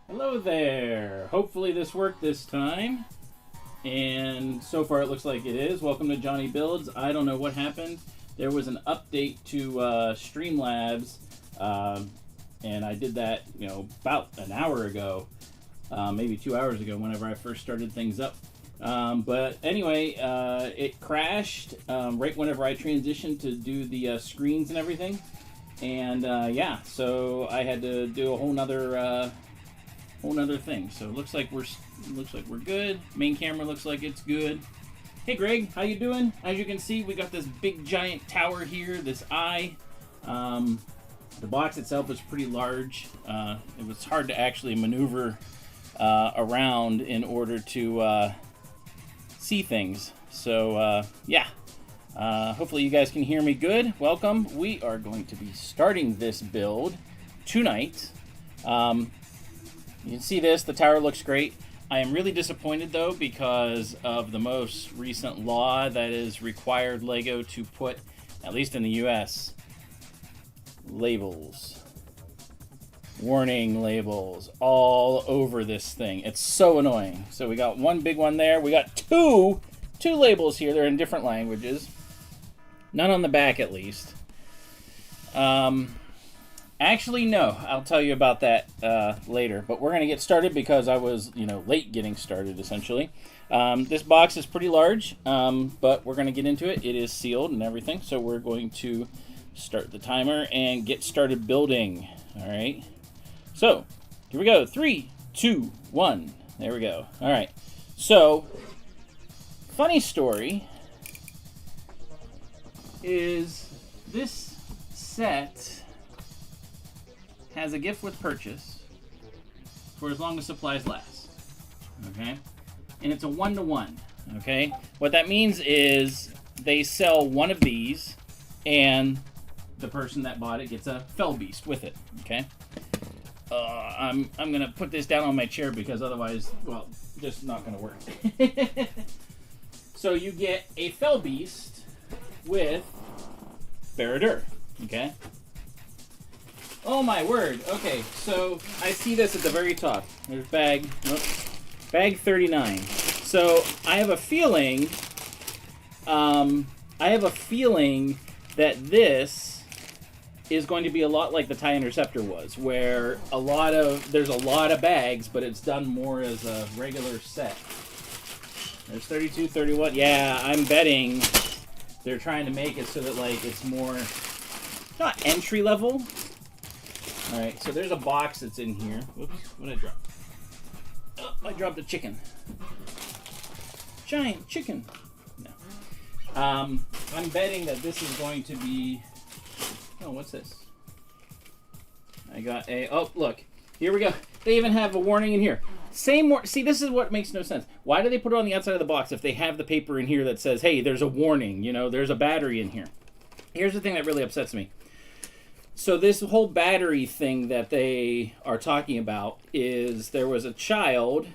Hello there. Hopefully this worked this time. And so far it looks like it is. Welcome to JonnyBuildz. I don't know what happened. There was an update to Streamlabs, and I did that, about an hour ago, maybe 2 hours ago, whenever I first started things up. But anyway, it crashed right whenever I transitioned to do the screens and everything. And yeah, so I had to do a whole nother thing. So it looks like we're good. Main camera looks like it's good. Hey Greg, how you doing? As you can see, we got this big giant tower here, this eye. The box itself is pretty large. It was hard to actually maneuver around in order to see things. So yeah, hopefully you guys can hear me good. Welcome. We are going to be starting this build tonight. You can see this, the tower looks great. I am really disappointed though because of the most recent law that is required LEGO to put, at least in the US, labels, warning labels all over this thing. It's so annoying. So we got one big one there. We got two labels here. They're in different languages. None on the back at least. Actually, no. I'll tell you about that later. But we're going to get started because I was, late getting started, essentially. This box is pretty large, but we're going to get into it. It is sealed and everything, so we're going to start the timer and get started building. All right. So, here we go. 3, 2, 1. There we go. All right. So, funny story is this set has a gift with purchase for as long as supplies last, okay? And it's a 1-to-1, okay? What that means is they sell one of these and the person that bought it gets a Fell Beast with it, okay? I'm gonna put this down on my chair because otherwise, well, just not gonna work. So you get a Fell Beast with Barad-Dur, okay? Oh my word. Okay, so I see this at the very top. There's bag 39. So I have a feeling that this is going to be a lot like the TIE Interceptor was, where there's a lot of bags, but it's done more as a regular set. There's 32, 31. Yeah, I'm betting they're trying to make it so that it's more not entry level. Alright, so there's a box that's in here. Whoops, what did I drop? Oh, I dropped a chicken. Giant chicken. No. I'm betting that this is going to be... Oh, what's this? I got a... Oh, look. Here we go. They even have a warning in here. See, this is what makes no sense. Why do they put it on the outside of the box if they have the paper in here that says, hey, there's a warning, there's a battery in here? Here's the thing that really upsets me. So this whole battery thing that they are talking about is there was a child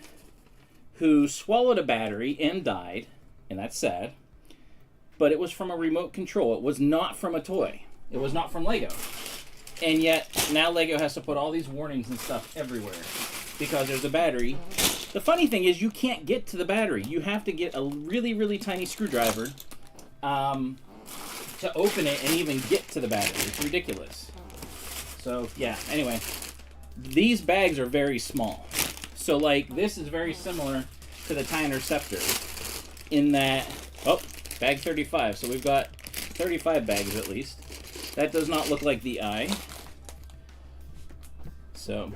who swallowed a battery and died, and that's sad, but it was from a remote control. It was not from a toy. It was not from LEGO. And yet, now LEGO has to put all these warnings and stuff everywhere because there's a battery. The funny thing is you can't get to the battery. You have to get a really, really tiny screwdriver to open it and even get to the battery. It's ridiculous. So, yeah, anyway, these bags are very small. So, this is very similar to the TIE Interceptor in that, bag 35. So we've got 35 bags at least. That does not look like the eye. So,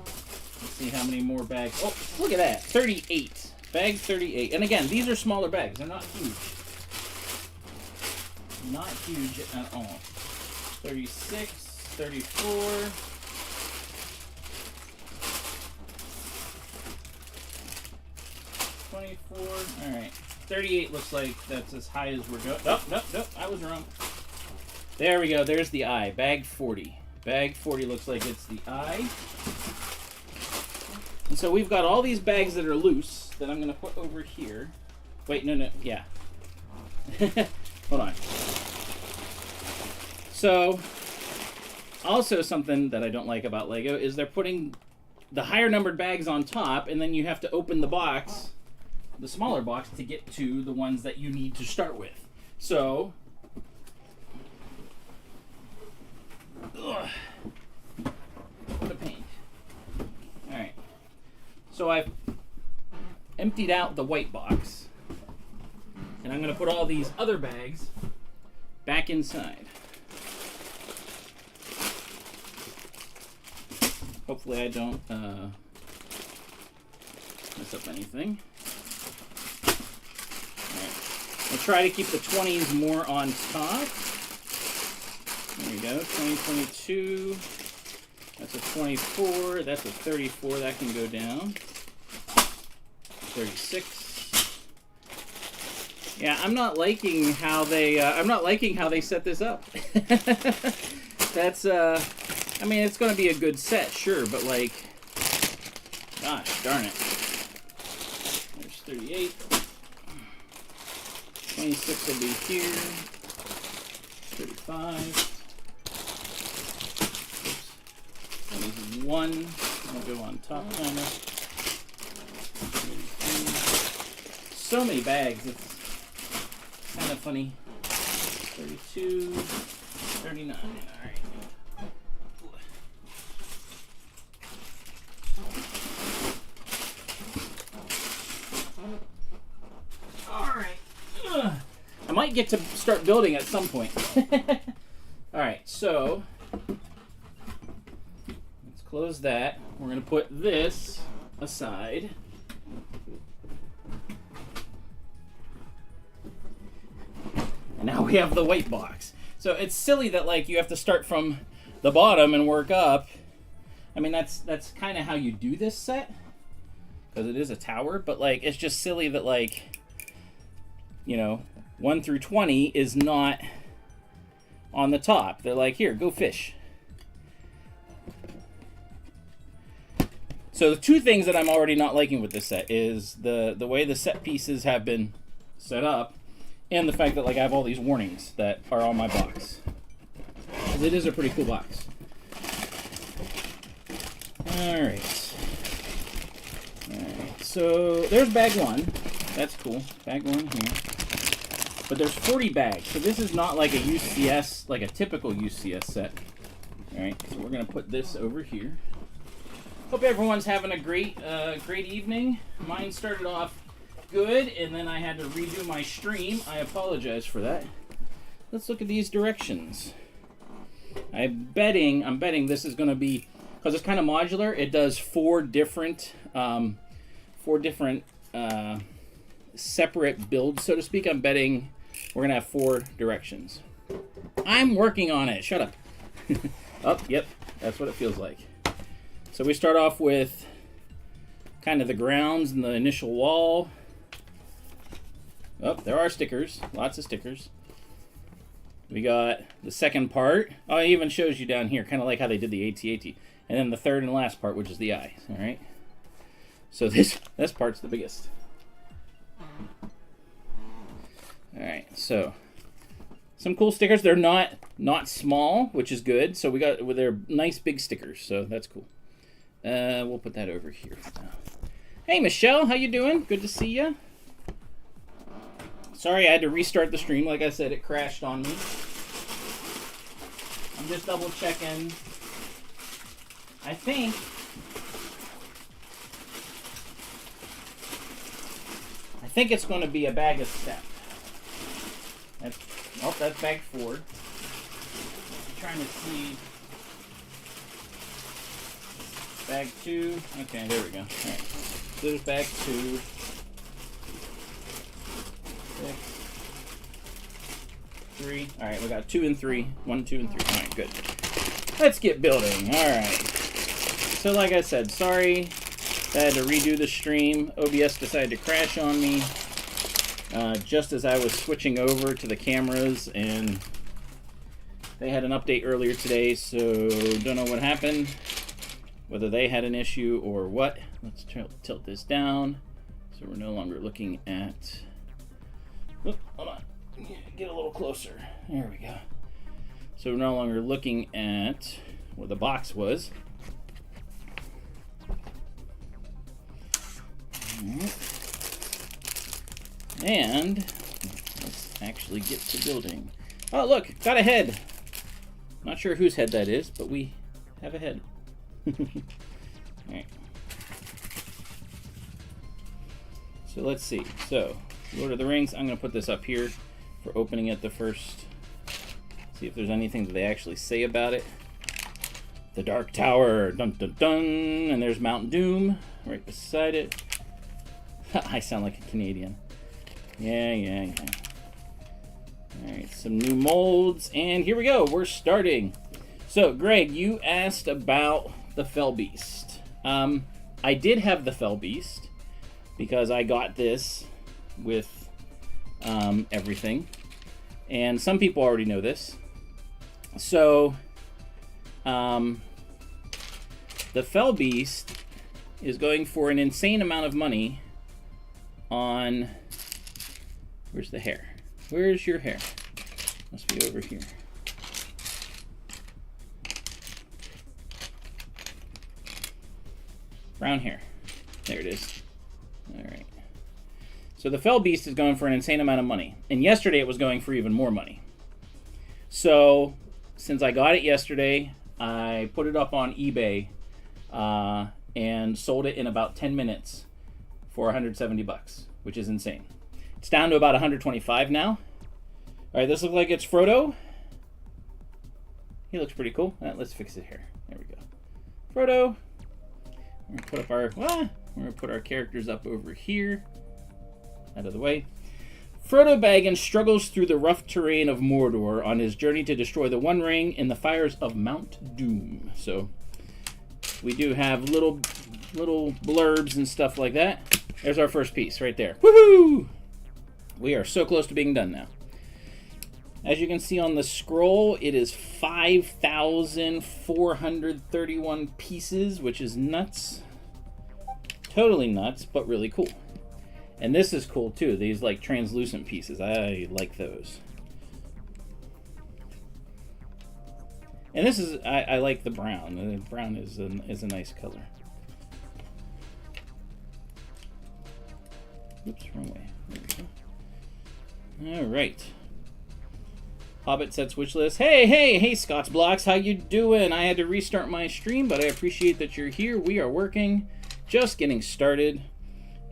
let's see how many more bags. Oh, look at that, 38. Bag 38. And again, these are smaller bags. They're not huge. Not huge at all. 36, 34. All right. 38 looks like that's as high as we're going. Nope, I was wrong. There we go. There's the eye. Bag 40. Bag 40 looks like it's the eye. And so we've got all these bags that are loose that I'm going to put over here. Wait, no, yeah. Hold on. So, also something that I don't like about LEGO is they're putting the higher numbered bags on top, and then you have to open the box, the smaller box, to get to the ones that you need to start with. So, ugh, what a pain. All right. So I've emptied out the white box, and I'm going to put all these other bags back inside. Hopefully I don't mess up anything. Alright. I'll try to keep the 20s more on top. There we go, 2022. That's a 24, that's a 34, that can go down. 36. Yeah, I'm not liking how they set this up. That's I mean, it's going to be a good set, sure, but like, gosh darn it. There's 38. 26 will be here. 35. Oops. 21. I'll go on top kind of. 33. So many bags. It's kind of funny. 32. 39. All right. I might get to start building at some point. Alright, so let's close that. We're going to put this aside. And now we have the white box. So it's silly that like you have to start from the bottom and work up. I mean, that's kind of how you do this set, because it is a tower, but like it's just silly that like, you know, 1 through 20 is not on the top. They're like, here, go fish. So the two things that I'm already not liking with this set is the way the set pieces have been set up, and the fact that like I have all these warnings that are on my box. Because it is a pretty cool box. Alright. Alright, so there's bag 1. That's cool. Bag 1 here. But there's 40 bags, so this is not like a UCS, like a typical UCS set. Alright, so we're going to put this over here. Hope everyone's having a great evening. Mine started off good, and then I had to redo my stream. I apologize for that. Let's look at these directions. I'm betting this is going to be, because it's kind of modular, it does four different separate builds, so to speak. I'm betting we're going to have 4 directions. I'm working on it. Shut up. Oh, yep. That's what it feels like. So we start off with kind of the grounds and the initial wall. Oh, there are stickers. Lots of stickers. We got the second part. Oh, it even shows you down here, kind of like how they did the AT-AT. And then the third and last part, which is the eye. All right. So this part's the biggest. Alright, so some cool stickers. They're not small, which is good. So they're nice big stickers, so that's cool. We'll put that over here for now. Hey Michelle, how you doing? Good to see you. Sorry I had to restart the stream. Like I said, it crashed on me. I'm just double checking. I think it's going to be a bag of step. That's bag 4. I'm trying to see. Bag 2. Okay, there we go. All right. So there's bag 2. 6. 3. All right, we got 2 and 3. 1, 2, and 3. All right, good. Let's get building. All right. So like I said, sorry I had to redo the stream. OBS decided to crash on me just as I was switching over to the cameras, and they had an update earlier today, so don't know what happened, whether they had an issue or what. Let's tilt this down so we're no longer looking at... Oop, hold on. Get a little closer. There we go. So we're no longer looking at where the box was. And let's actually get to building. Oh, look, got a head. Not sure whose head that is, but we have a head. All right. So let's see. So, Lord of the Rings, I'm going to put this up here for opening it the first. See if there's anything that they actually say about it. The Dark Tower, dun dun dun, and there's Mount Doom right beside it. I sound like a Canadian. Yeah. Alright, some new molds, and here we go, we're starting. So, Greg, you asked about the Fell Beast. I did have the Fell Beast, because I got this with everything. And some people already know this. So, the Fell Beast is going for an insane amount of money on... Where's the hair? Where's your hair? Must be over here. Brown hair. There it is. Alright. So the Fell Beast is going for an insane amount of money. And yesterday it was going for even more money. So, since I got it yesterday, I put it up on eBay and sold it in about 10 minutes for 170 bucks, which is insane. It's down to about 125 now. All right, this looks like it's Frodo. He looks pretty cool. Let's fix it here. There we go. Frodo. We're gonna put up our we're gonna put our characters up over here, out of the way. Frodo Baggins struggles through the rough terrain of Mordor on his journey to destroy the One Ring in the fires of Mount Doom. So we do have little blurbs and stuff like that. There's our first piece right there. Woohoo! We are so close to being done now. As you can see on the scroll, it is 5,431 pieces, which is nuts. Totally nuts, but really cool. And this is cool too, these like translucent pieces. I like those. And this is, I like the brown. The brown is a nice color. Oops, wrong way. There we go. All right. Hobbit sets wish list. Hey, Scott's Blocks, how you doing? I had to restart my stream, but I appreciate that you're here. We are working, just getting started.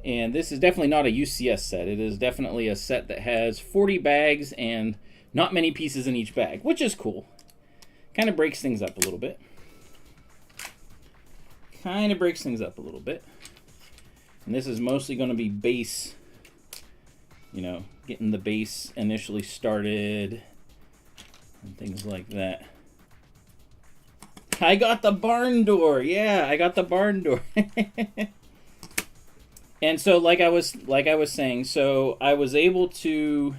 And this is definitely not a UCS set. It is definitely a set that has 40 bags and not many pieces in each bag, which is cool. Kind of breaks things up a little bit. And this is mostly going to be base, you know, getting the base initially started and things like that. I got the barn door. Yeah, I got the barn door. And so, like I was saying, so I was able to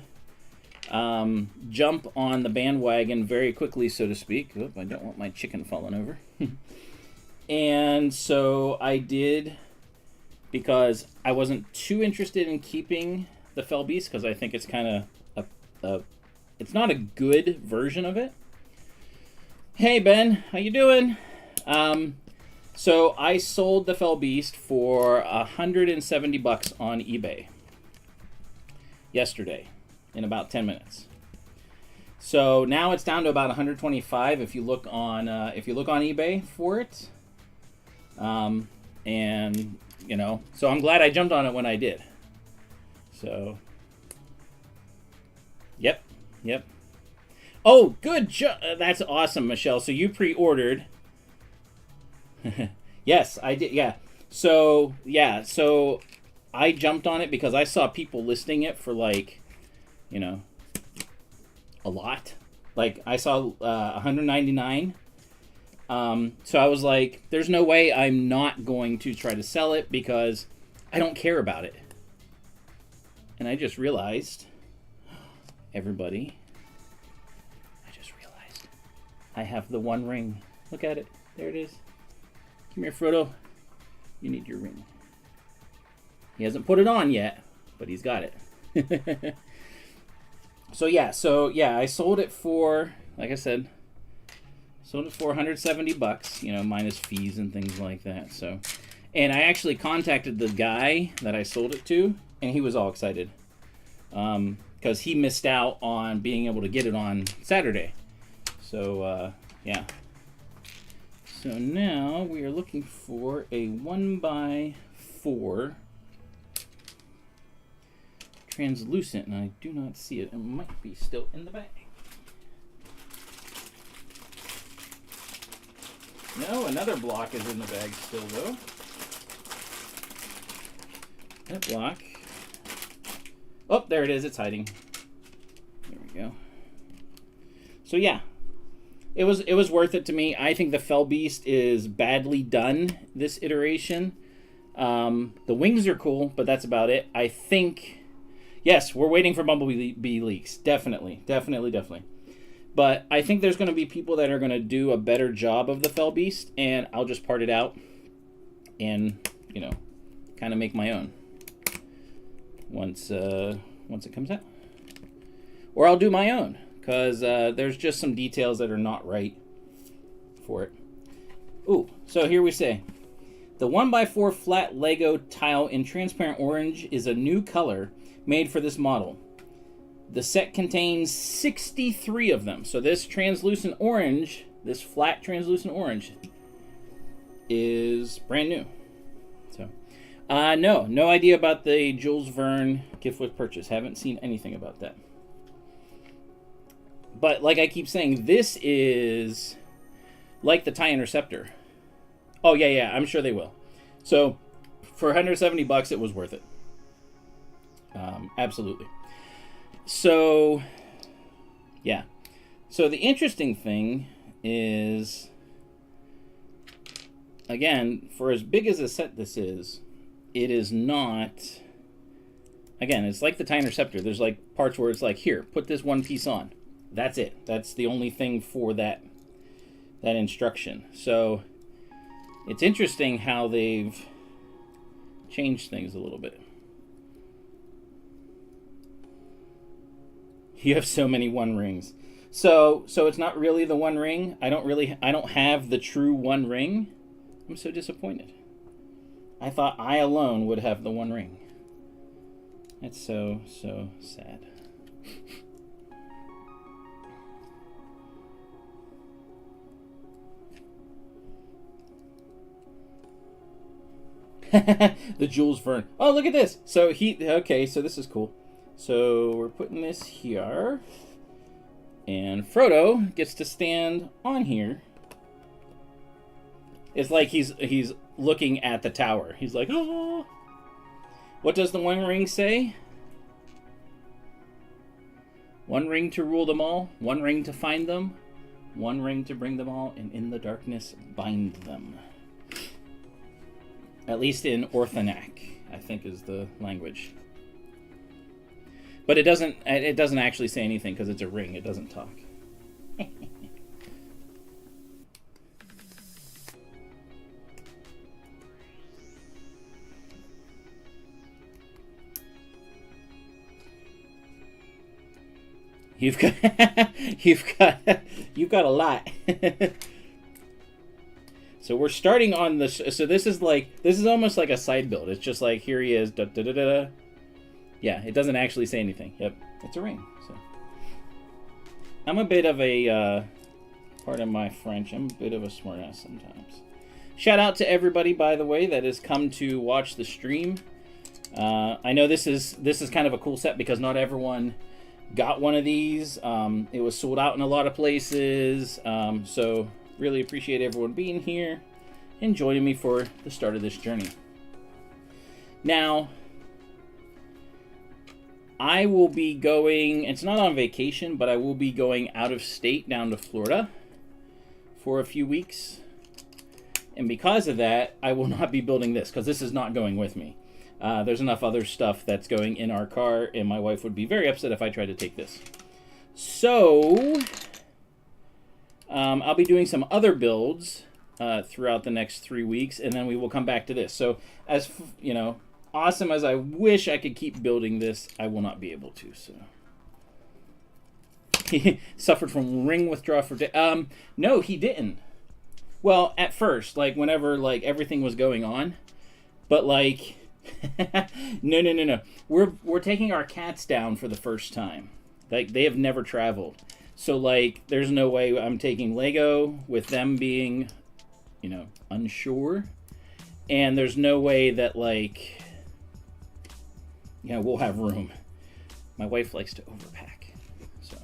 jump on the bandwagon very quickly, so to speak. Oop, I don't want my chicken falling over. And so I did, because I wasn't too interested in keeping the Fell Beast, because I think it's kind of it's not a good version of it. Hey Ben, how you doing? So I sold the Fell Beast for 170 bucks on eBay yesterday in about 10 minutes. So now it's down to about 125 if you look on eBay for it. And you know, so I'm glad I jumped on it when I did. So yep. Oh, good job. That's awesome, Michelle. So you pre-ordered. Yes, I did. Yeah. So I jumped on it because I saw people listing it for, like, you know, a lot. Like, I saw 199. So I was like, there's no way I'm not going to try to sell it because I don't care about it. And I just realized, everybody, I have the One Ring. Look at it. There it is. Come here, Frodo. You need your ring. He hasn't put it on yet, but he's got it. So yeah, I sold it for, like I said, sold it for 170 bucks, you know, minus fees and things like that. So, and I actually contacted the guy that I sold it to, and he was all excited. because he missed out on being able to get it on Saturday. So, yeah. So now we are looking for a 1x4 translucent, and I do not see it. It might be still in the bag. No, another block is in the bag still, though. That block. Oh, there it is. It's hiding. There we go. So yeah, it was worth it to me. I think the Fell Beast is badly done this iteration. The wings are cool, but that's about it. I think, yes, we're waiting for Bumblebee leaks. Definitely. But I think there's going to be people that are going to do a better job of the Fell Beast, and I'll just part it out and, you know, kind of make my own once it comes out. Or I'll do my own, because there's just some details that are not right for it. Ooh, so here we say, the 1x4 flat Lego tile in transparent orange is a new color made for this model. The set contains 63 of them. So this translucent orange, this flat translucent orange, is brand new. So, no idea about the Jules Verne gift with purchase. Haven't seen anything about that. But like I keep saying, this is like the TIE Interceptor. Oh yeah, I'm sure they will. So for 170 bucks, it was worth it. Absolutely. So, yeah. So the interesting thing is, again, for as big as a set this is, it is not, again, it's like the TIE Interceptor. There's like parts where it's like, here, put this one piece on. That's it. That's the only thing for that instruction. So it's interesting how they've changed things a little bit. You have so many One Rings. So it's not really the One Ring. I don't have the true One Ring. I'm so disappointed. I thought I alone would have the One Ring. That's so sad. The Jules Verne. Oh, look at this. So okay, so this is cool. So we're putting this here, and Frodo gets to stand on here. It's like he's looking at the tower. He's like, oh. What does the One Ring say? One ring to rule them all, one ring to find them, one ring to bring them all, and in the darkness bind them. At least in Orthonac, I think is the language. But it doesn't actually say anything because it's a ring. It doesn't talk. You've got a lot. So we're starting on this. So this is almost like a side build. It's just like, here he is. Da, da, da, da, da. Yeah, it doesn't actually say anything. Yep, it's a ring. So I'm a bit of a, pardon my French, I'm a bit of a smartass sometimes. Shout out to everybody, by the way, that has come to watch the stream. I know this is kind of a cool set because not everyone got one of these. It was sold out in a lot of places. So really appreciate everyone being here and joining me for the start of this journey. Now, I will be going, it's not on vacation, but I will be going out of state down to Florida for a few weeks. And because of that, I will not be building this because this is not going with me. There's enough other stuff that's going in our car, and my wife would be very upset if I tried to take this. So, I'll be doing some other builds throughout the next 3 weeks, and then we will come back to this. So, as you know, awesome as I wish I could keep building this, I will not be able to. So, he suffered from ring withdrawal for no, he didn't. Well, at first, like whenever like everything was going on, but like No. We're taking our cats down for the first time. Like, they have never traveled. So, like, there's no way I'm taking Lego with them being, you know, unsure. And there's no way that, like, we'll have room. My wife likes to overpack. So,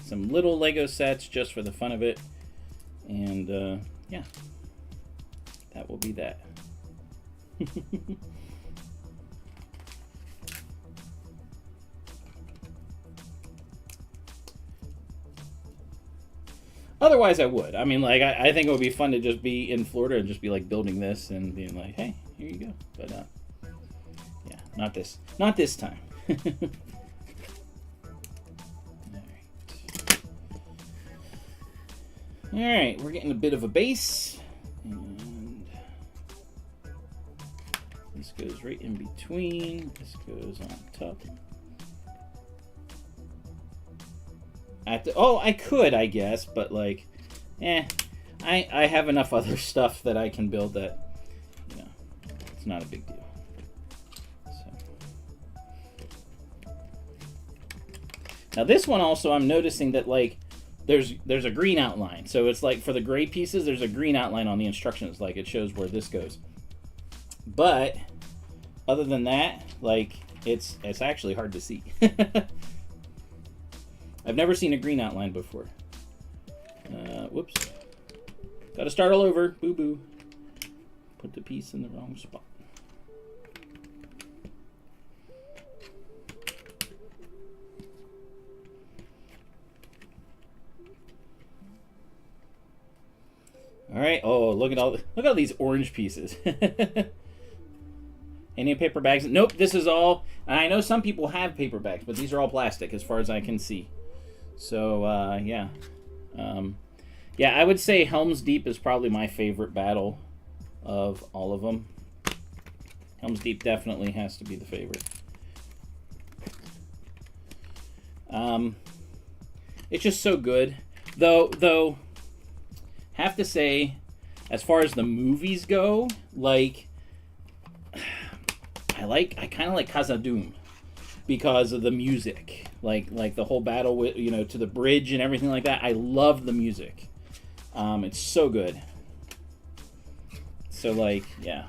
some little Lego sets just for the fun of it. And, yeah. That will be that. Otherwise, I would. I mean, like, I think it would be fun to just be in Florida and just be, like, building this and being like, hey, here you go. But, yeah, not this. Not this time. Alright, we're getting a bit of a base. And this goes right in between. This goes on top. I could, I guess, but like, I have enough other stuff that I can build that, you know, it's not a big deal. So. Now this one also, I'm noticing that like, there's a green outline. So it's like for the gray pieces, there's a green outline on the instructions, like it shows where this goes. But other than that, like it's actually hard to see. I've never seen a green outline before. Whoops. Gotta start all over. Boo-boo. Put the piece in the wrong spot. All right. Oh, look at all these orange pieces. Any paper bags? Nope. This is all. I know some people have paper bags, but these are all plastic, as far as I can see. So yeah, yeah. I would say Helm's Deep is probably my favorite battle of all of them. Helm's Deep definitely has to be the favorite. It's just so good, though. Have to say, as far as the movies go, like I kind of like Khazad-dûm because of the music, like the whole battle with, you know, to the bridge and everything like that. I love the music. It's so good. So like, yeah.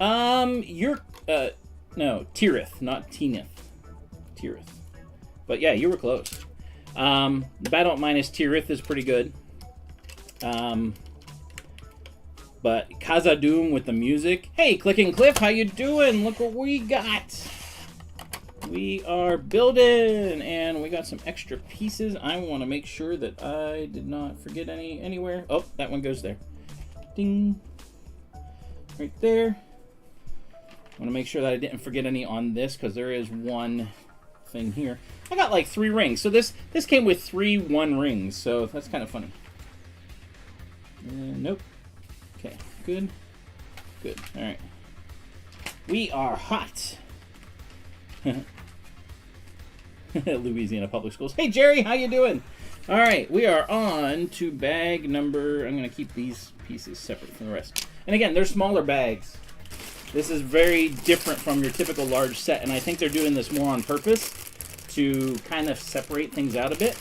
No, Tirith, not Teenith. Tirith. But yeah, you were close. The battle at minus Tirith is pretty good. But Khazad-dûm with the music. Hey, Clicking Cliff, how you doing? Look what we got. We are building, and we got some extra pieces. I want to make sure that I did not forget anywhere. Oh, that one goes there. Ding. Right there. I want to make sure that I didn't forget any on this, because there is one thing here. I got like 3 rings. So this came with 3 1 rings, so that's kind of funny. Nope. Okay, good. Good. All right. We are hot. Louisiana Public Schools. Hey, Jerry, how you doing? All right, we are on to bag number... I'm going to keep these pieces separate from the rest. And again, they're smaller bags. This is very different from your typical large set, and I think they're doing this more on purpose to kind of separate things out a bit.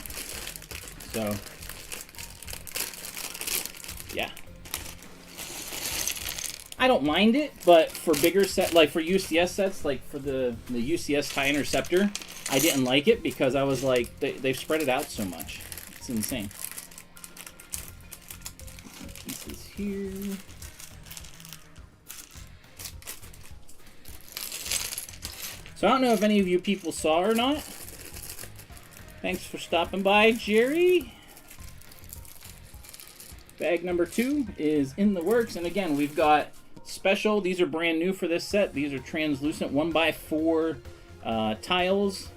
So, yeah. I don't mind it, but for bigger set, like for UCS sets, like for the UCS TIE Interceptor, I didn't like it because I was like, they've spread it out so much. It's insane. Pieces here. So I don't know if any of you people saw or not. Thanks for stopping by, Jerry. Bag number 2 is in the works. And again, we've got special. These are brand new for this set. These are translucent 1x4 tiles.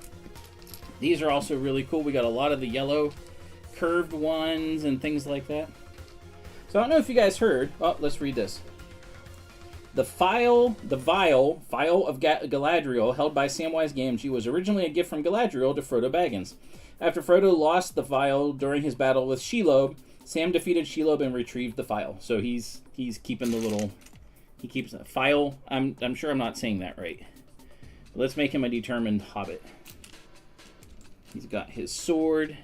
These are also really cool. We got a lot of the yellow curved ones and things like that. So I don't know if you guys heard. Oh, let's read this. The vial of Galadriel, held by Samwise Gamgee, was originally a gift from Galadriel to Frodo Baggins. After Frodo lost the vial during his battle with Shelob, Sam defeated Shelob and retrieved the vial. So he's keeping the little... He keeps a vial. I'm sure I'm not saying that right. But let's make him a determined hobbit. He's got his sword.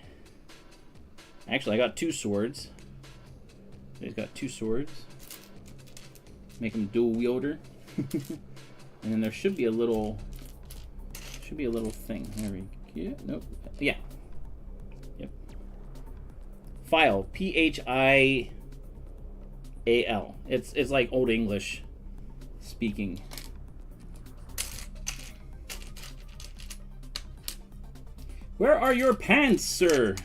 Actually, I got 2 swords. He's got 2 swords. Make him dual wielder. And then there should be a little thing. There we go. Nope. Yeah. Yep. Phile. P-H-I-A-L. It's like Old English speaking. Where are your pants, sir?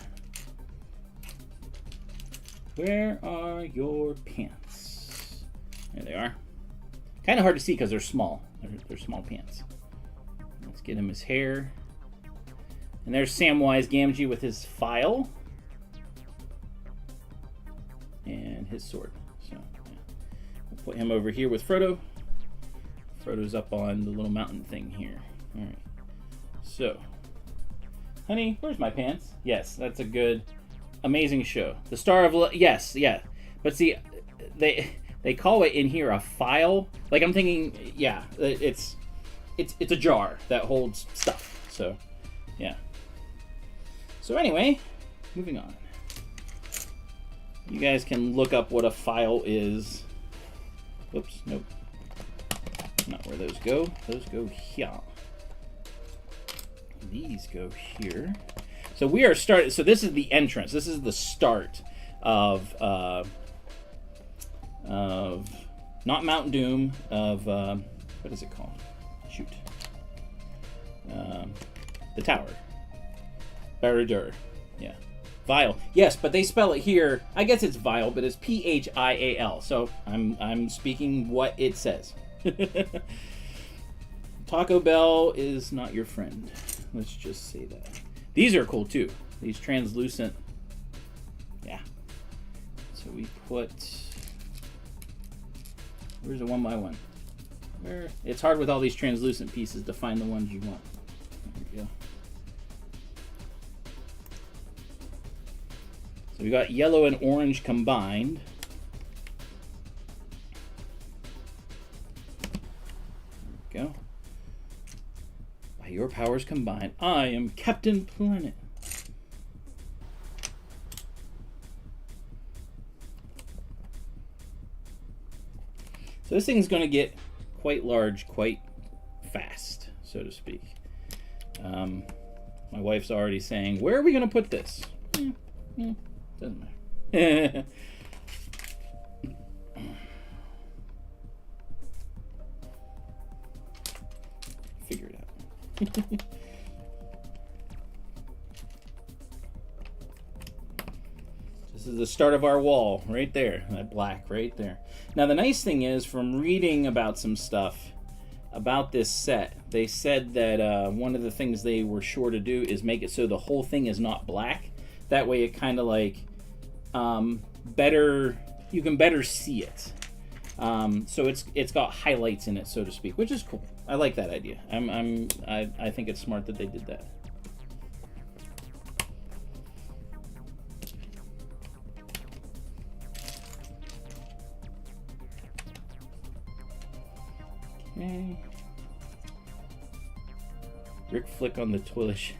Where are your pants? There they are. Kind of hard to see because they're small. They're small pants. Let's get him his hair. And there's Samwise Gamgee with his file. And his sword. So yeah. We'll put him over here with Frodo. Frodo's up on the little mountain thing here. Alright. So, honey, where's my pants? Yes, that's a good, amazing show. The Star of... Yes, yeah. But see, they call it in here a file. Like, I'm thinking, yeah, it's a jar that holds stuff. So, yeah. So anyway, moving on. You guys can look up what a file is. Oops, nope. Not where those go. Those go here. These go here. So we are starting. So this is the entrance. This is the start of not Mount Doom, of what is it called? Shoot. The tower. Barad-Dur. Yeah. Vial. Yes, but they spell it here. I guess it's vial, but it's P-H-I-A-L. So I'm speaking what it says. Taco Bell is not your friend. Let's just say that. These are cool too. These translucent. Yeah. So we put. Where's the 1x1? Where? It's hard with all these translucent pieces to find the ones you want. There we go. So we got yellow and orange combined. There we go. By your powers combined, I am Captain Planet. So this thing's going to get quite large, quite fast, so to speak. My wife's already saying, where are we going to put this? Doesn't matter. Figure it out. This is the start of our wall, right there. That black, right there. Now, the nice thing is, from reading about some stuff about this set, they said that one of the things they were sure to do is make it so the whole thing is not black. That way, it kind of like better. You can better see it. So it's got highlights in it, so to speak, which is cool. I like that idea. I think it's smart that they did that. Okay. Rick Flick on the toilet.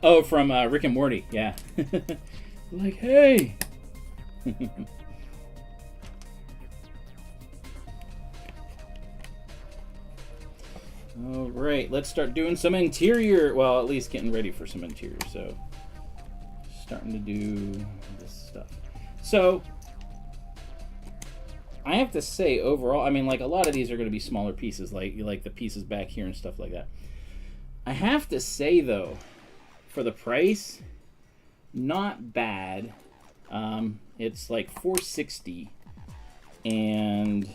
Oh, from Rick and Morty. Yeah. Like, hey. All right, let's start doing some interior. Well, at least getting ready for some interior. So, starting to do this stuff. So, I have to say, overall, I mean, like, a lot of these are going to be smaller pieces, like the pieces back here and stuff like that. I have to say, though, for the price, not bad. It's like $460, and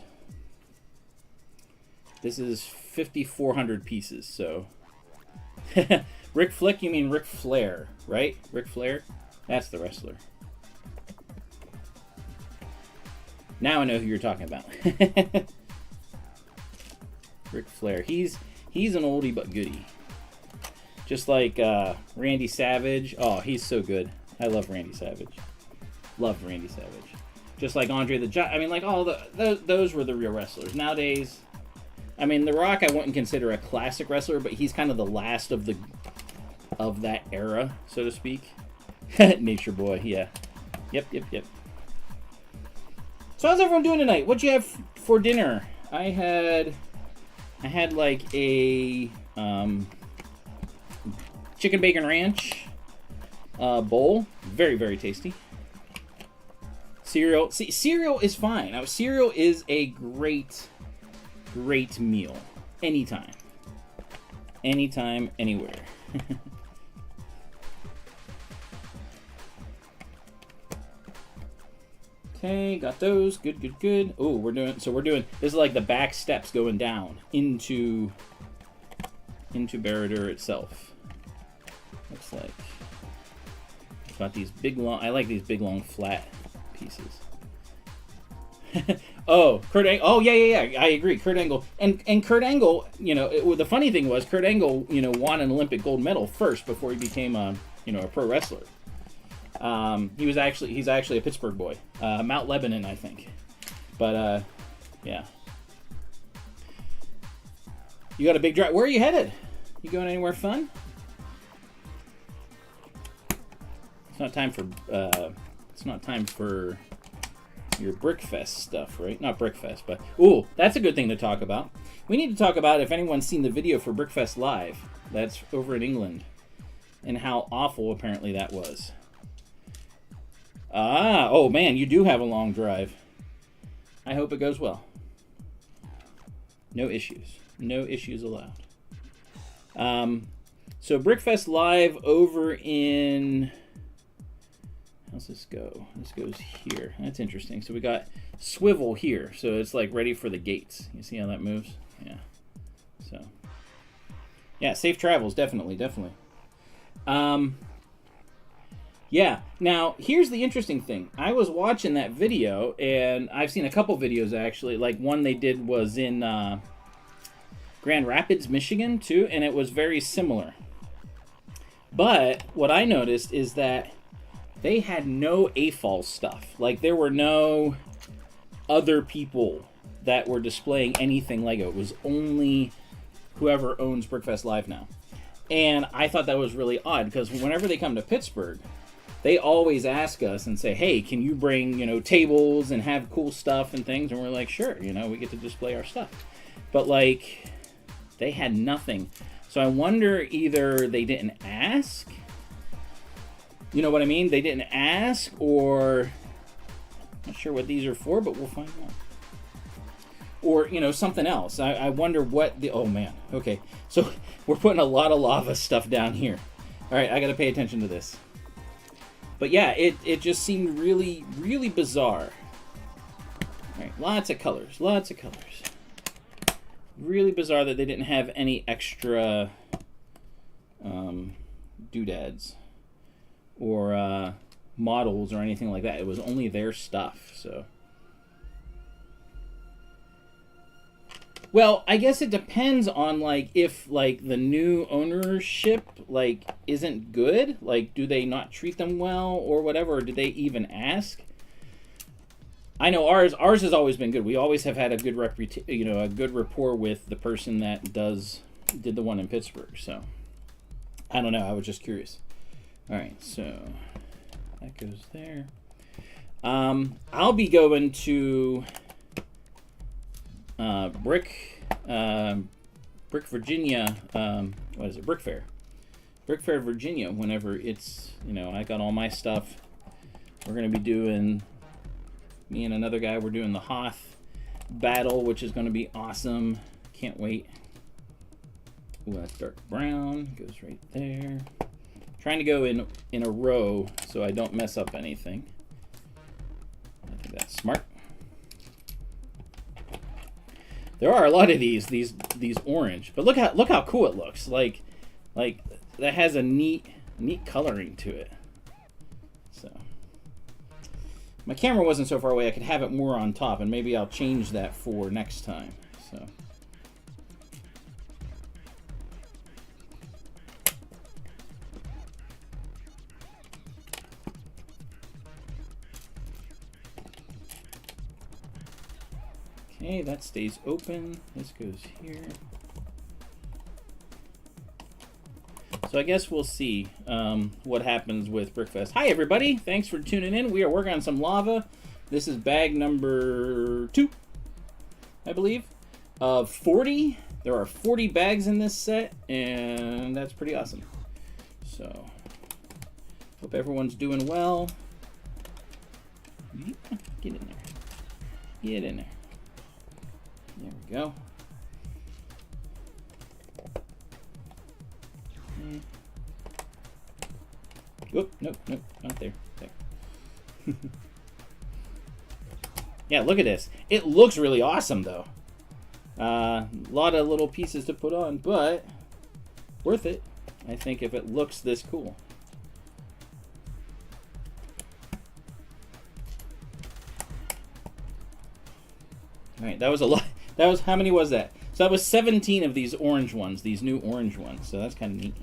this is 5,400 pieces. So, Rick Flick, you mean Ric Flair, right? Ric Flair, that's the wrestler. Now I know who you're talking about. Ric Flair. He's an oldie but goodie. Just like Randy Savage. Oh, he's so good. I love Randy Savage. Loved Randy Savage. Just like Andre the Giant. I mean, like all those were the real wrestlers. Nowadays, I mean, The Rock I wouldn't consider a classic wrestler, but he's kind of the last of that era, so to speak. Nature Boy, yeah. Yep. So how's everyone doing tonight? What'd you have for dinner? I had like a chicken bacon ranch bowl. Very, very tasty. Cereal. See, cereal is fine. Now, cereal is a great meal. Anytime. Anytime, anywhere. Okay, got those. Good. Oh, we're doing this is like the back steps going down into Barad-Dur itself. Looks like. Got these big long, I like these big long flat pieces. Oh, Kurt Angle. Oh, yeah. I agree. Kurt Angle. And Kurt Angle, you know, the funny thing was Kurt Angle, you know, won an Olympic gold medal first before he became a pro wrestler. He's actually a Pittsburgh boy. Mount Lebanon, I think. But, yeah. You got a big drive. Where are you headed? You going anywhere fun? It's not time for your Brickfest stuff, right? Not Brickfest, but ooh, that's a good thing to talk about. We need to talk about if anyone's seen the video for Brickfest Live. That's over in England, and how awful apparently that was. Oh man, you do have a long drive. I hope it goes well. No issues allowed. So Brickfest Live over in. How's this go? This goes here. That's interesting. So we got swivel here. So it's like ready for the gates. You see how that moves? Yeah. So, yeah, safe travels. Definitely. Yeah. Now, here's the interesting thing. I was watching that video, and I've seen a couple videos, actually. Like, one they did was in Grand Rapids, Michigan, too, and it was very similar. But what I noticed is that they had no AFOL stuff. Like, there were no other people that were displaying anything Lego. It was only whoever owns Brickfest Live now. And I thought that was really odd, because whenever they come to Pittsburgh, they always ask us and say, hey, can you bring, you know, tables and have cool stuff and things? And we're like, sure, you know, we get to display our stuff. But, like, they had nothing. So I wonder either they didn't ask. You know what I mean? They didn't ask, or not sure what these are for, but we'll find out. Or, you know, something else. I wonder what the... Oh, man. Okay. So we're putting a lot of lava stuff down here. All right, I got to pay attention to this. But, yeah, it just seemed really, really bizarre. All right, lots of colors. Really bizarre that they didn't have any extra doodads. Or models or anything like that. It was only their stuff, so. Well, I guess it depends on, like, if, like, the new ownership, like, isn't good. Like, do they not treat them well or whatever, or do they even ask? I know ours has always been good. We always have had a good a good rapport with the person that did the one in Pittsburgh, so. I don't know, I was just curious. All right, so that goes there. I'll be going to Brick Virginia. What is it? Brick Fair, Virginia. Whenever it's, you know, I got all my stuff. We're gonna be doing, me and another guy. We're doing the Hoth battle, which is gonna be awesome. Can't wait. Ooh, that's dark brown. Goes right there. Trying to go in a row so I don't mess up anything. I think that's smart. There are a lot of these orange, but look how cool it looks. Like that has a neat coloring to it. So my camera wasn't so far away, I could have it more on top, and maybe I'll change that for next time. So Okay, that stays open. This goes here. So I guess we'll see what happens with Brickfest. Hi, everybody. Thanks for tuning in. We are working on some lava. This is bag number 2, I believe, of 40. There are 40 bags in this set, and that's pretty awesome. So, hope everyone's doing well. Get in there. Get in there. There we go. Whoop, nope, not there. There. Yeah, look at this. It looks really awesome, though. A lot of little pieces to put on, but worth it, I think, if it looks this cool. All right, that was a lot. That was, how many was that? So that was 17 of these orange ones, these new orange ones. So that's kind of neat.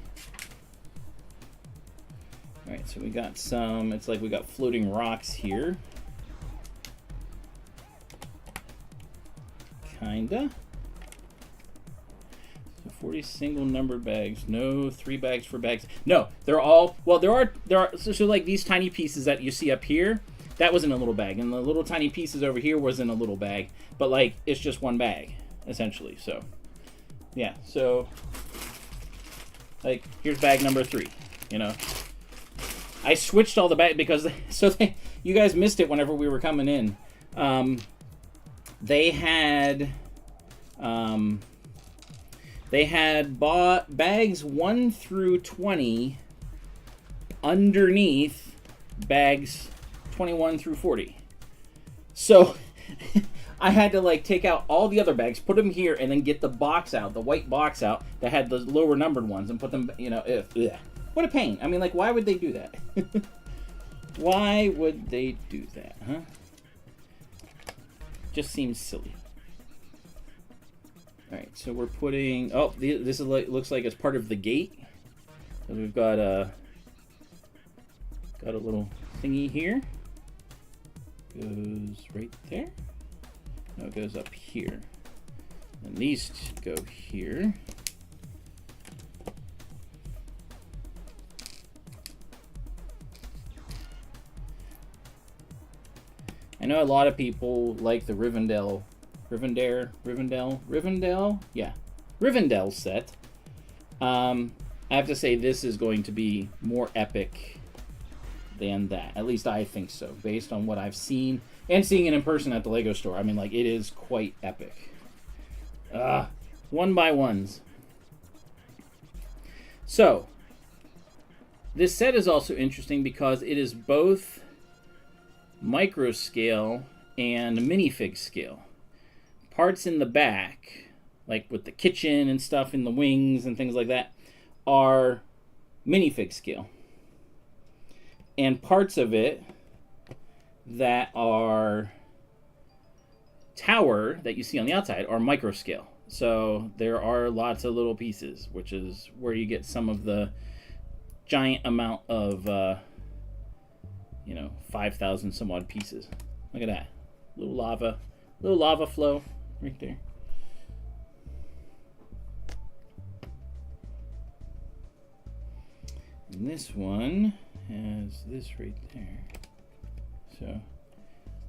All right, so we got some, it's like we got floating rocks here. Kinda. So 40 single numbered bags. No 3 bags for bags. No, they're all, well, there are so like these tiny pieces that you see up here, that was in a little bag, and the little tiny pieces over here was in a little bag, but like it's just one bag essentially. So yeah, so like here's bag number 3, you know. I switched all the bags because you guys missed it whenever we were coming in. They had bought bags 1 through 20 underneath bags 21 through 40. So I had to like take out all the other bags, put them here, and then get the box out, the white box out that had the lower numbered ones, and put them, you know, what a pain. I mean, like, why would they do that? Why would they do that, huh? Just seems silly. All right, so we're putting, oh, this is like, looks like it's part of the gate. So we've got a little thingy here. Goes right there. No, it goes up here. And these go here. I know a lot of people like the Rivendell set. I have to say this is going to be more epic than that. At least I think so, based on what I've seen and seeing it in person at the Lego store. I mean, like, it is quite epic. 1x1s. So, this set is also interesting because it is both micro scale and minifig scale. Parts in the back, like with the kitchen and stuff in the wings and things like that, are minifig scale. And parts of it that are tower that you see on the outside are micro scale. So there are lots of little pieces, which is where you get some of the giant amount of 5,000 some odd pieces. Look at that. Little lava flow right there. And this one has this right there. So,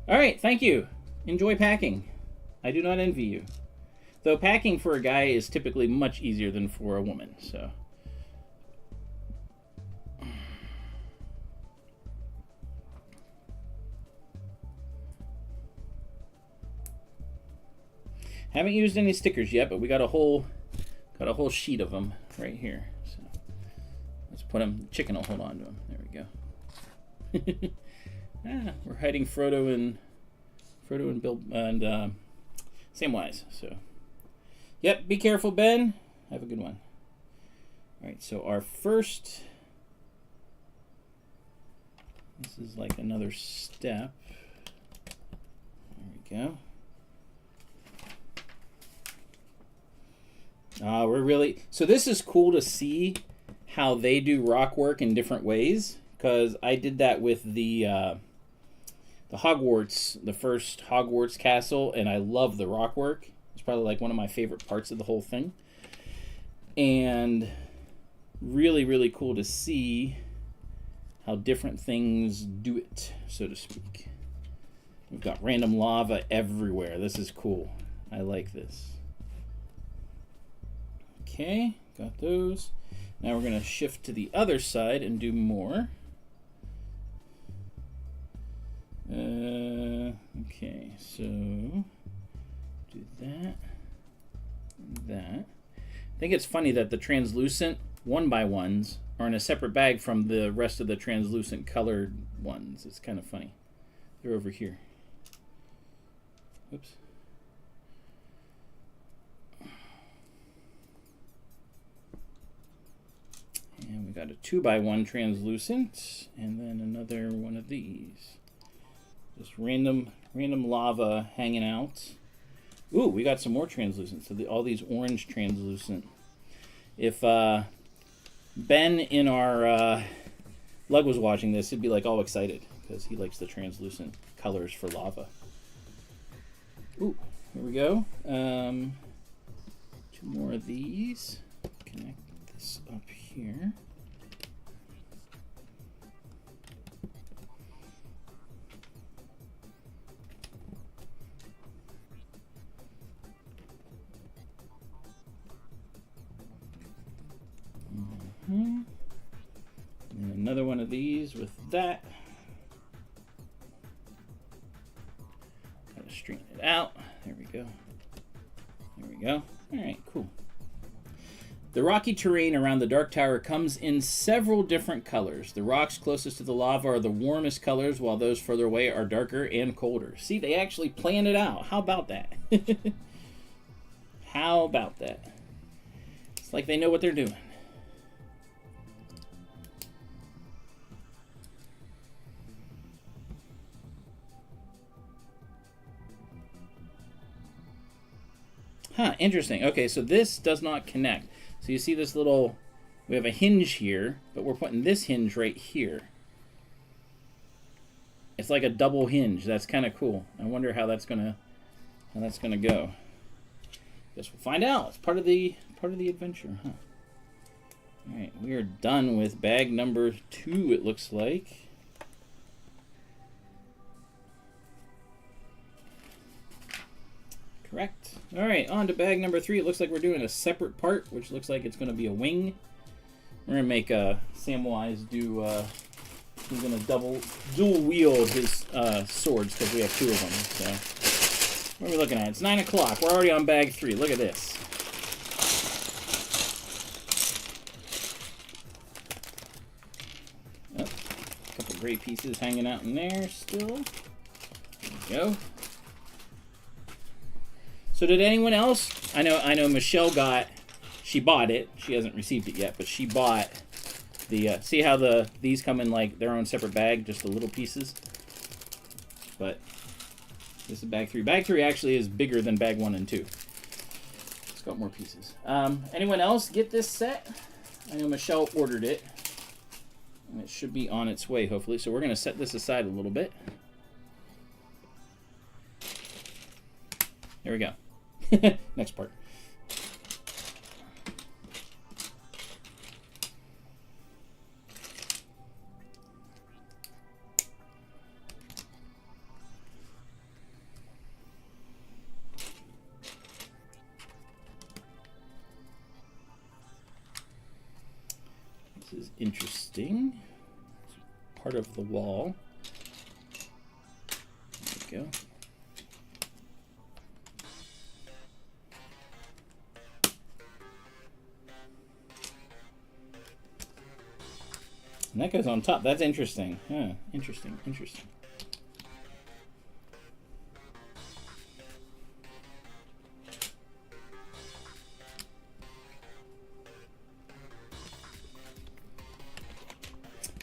all right, thank you. Enjoy packing. I do not envy you. Though packing for a guy is typically much easier than for a woman, so. Haven't used any stickers yet, but we got a whole sheet of them right here. So let's put them. Chicken will hold on to them. There we go. We're hiding Frodo and Bill and Samwise. So, yep. Be careful, Ben. Have a good one. All right. So our first. This is like another step. There we go. So this is cool to see how they do rock work in different ways, because I did that with the the Hogwarts, the first Hogwarts castle, and I love the rockwork. It's probably like one of my favorite parts of the whole thing. And really, really cool to see how different things do it, so to speak. We've got random lava everywhere. This is cool. I like this. Okay, got those. Now we're going to shift to the other side and do more. Okay, so do that and that. I think it's funny that the translucent 1x1s are in a separate bag from the rest of the translucent colored ones. It's kind of funny. They're over here. Oops. And we got a 2x1 translucent, and then another one of these. Just random lava hanging out. Ooh, we got some more translucent. So all these orange translucent. If Ben in our lug was watching this, he'd be like all excited because he likes the translucent colors for lava. Ooh, here we go. 2 more of these. Connect this up here. And another one of these with that. Gotta straighten it out. There we go. There we go. All right, cool. The rocky terrain around the Dark Tower comes in several different colors. The rocks closest to the lava are the warmest colors, while those further away are darker and colder. See, they actually planned it out. How about that? How about that? It's like they know what they're doing. Huh, interesting. Okay, so this does not connect. So you see this little, we have a hinge here, but we're putting this hinge right here. It's like a double hinge. That's kind of cool. I wonder how that's gonna go. Guess we'll find out. It's part of the adventure, huh? All right, we are done with bag number 2. It looks like. Correct. All right, on to bag number 3. It looks like we're doing a separate part, which looks like it's going to be a wing. We're going to make Samwise do, he's going to dual wield his swords because we have 2 of them. So, what are we looking at? It's 9 o'clock. We're already on bag 3. Look at this. Oh, a couple gray pieces hanging out in there still. There we go. So did anyone else? I know Michelle she bought it. She hasn't received it yet, but she bought the, see how these come in like their own separate bag, just the little pieces? But this is bag 3. Bag 3 actually is bigger than bag 1 and 2. It's got more pieces. Anyone else get this set? I know Michelle ordered it. And it should be on its way, hopefully. So we're going to set this aside a little bit. There we go. Next part. This is interesting. It's part of the wall. There we go. And that goes on top. That's interesting. Huh. Interesting. Interesting.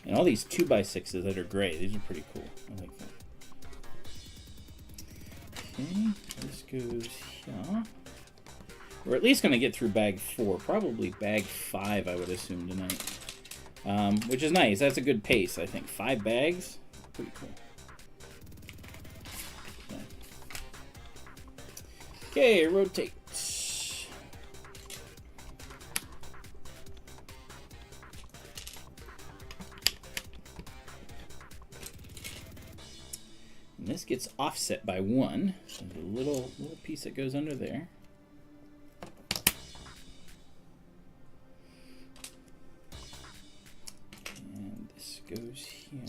And all these 2x6s that are gray. These are pretty cool. I like that. Okay. This goes here. We're at least going to get through bag 4. Probably bag 5, I would assume, tonight. Which is nice. That's a good pace, I think. 5 bags? Pretty cool. Okay, rotate. And this gets offset by 1. So there's a little piece that goes under there. And this goes here.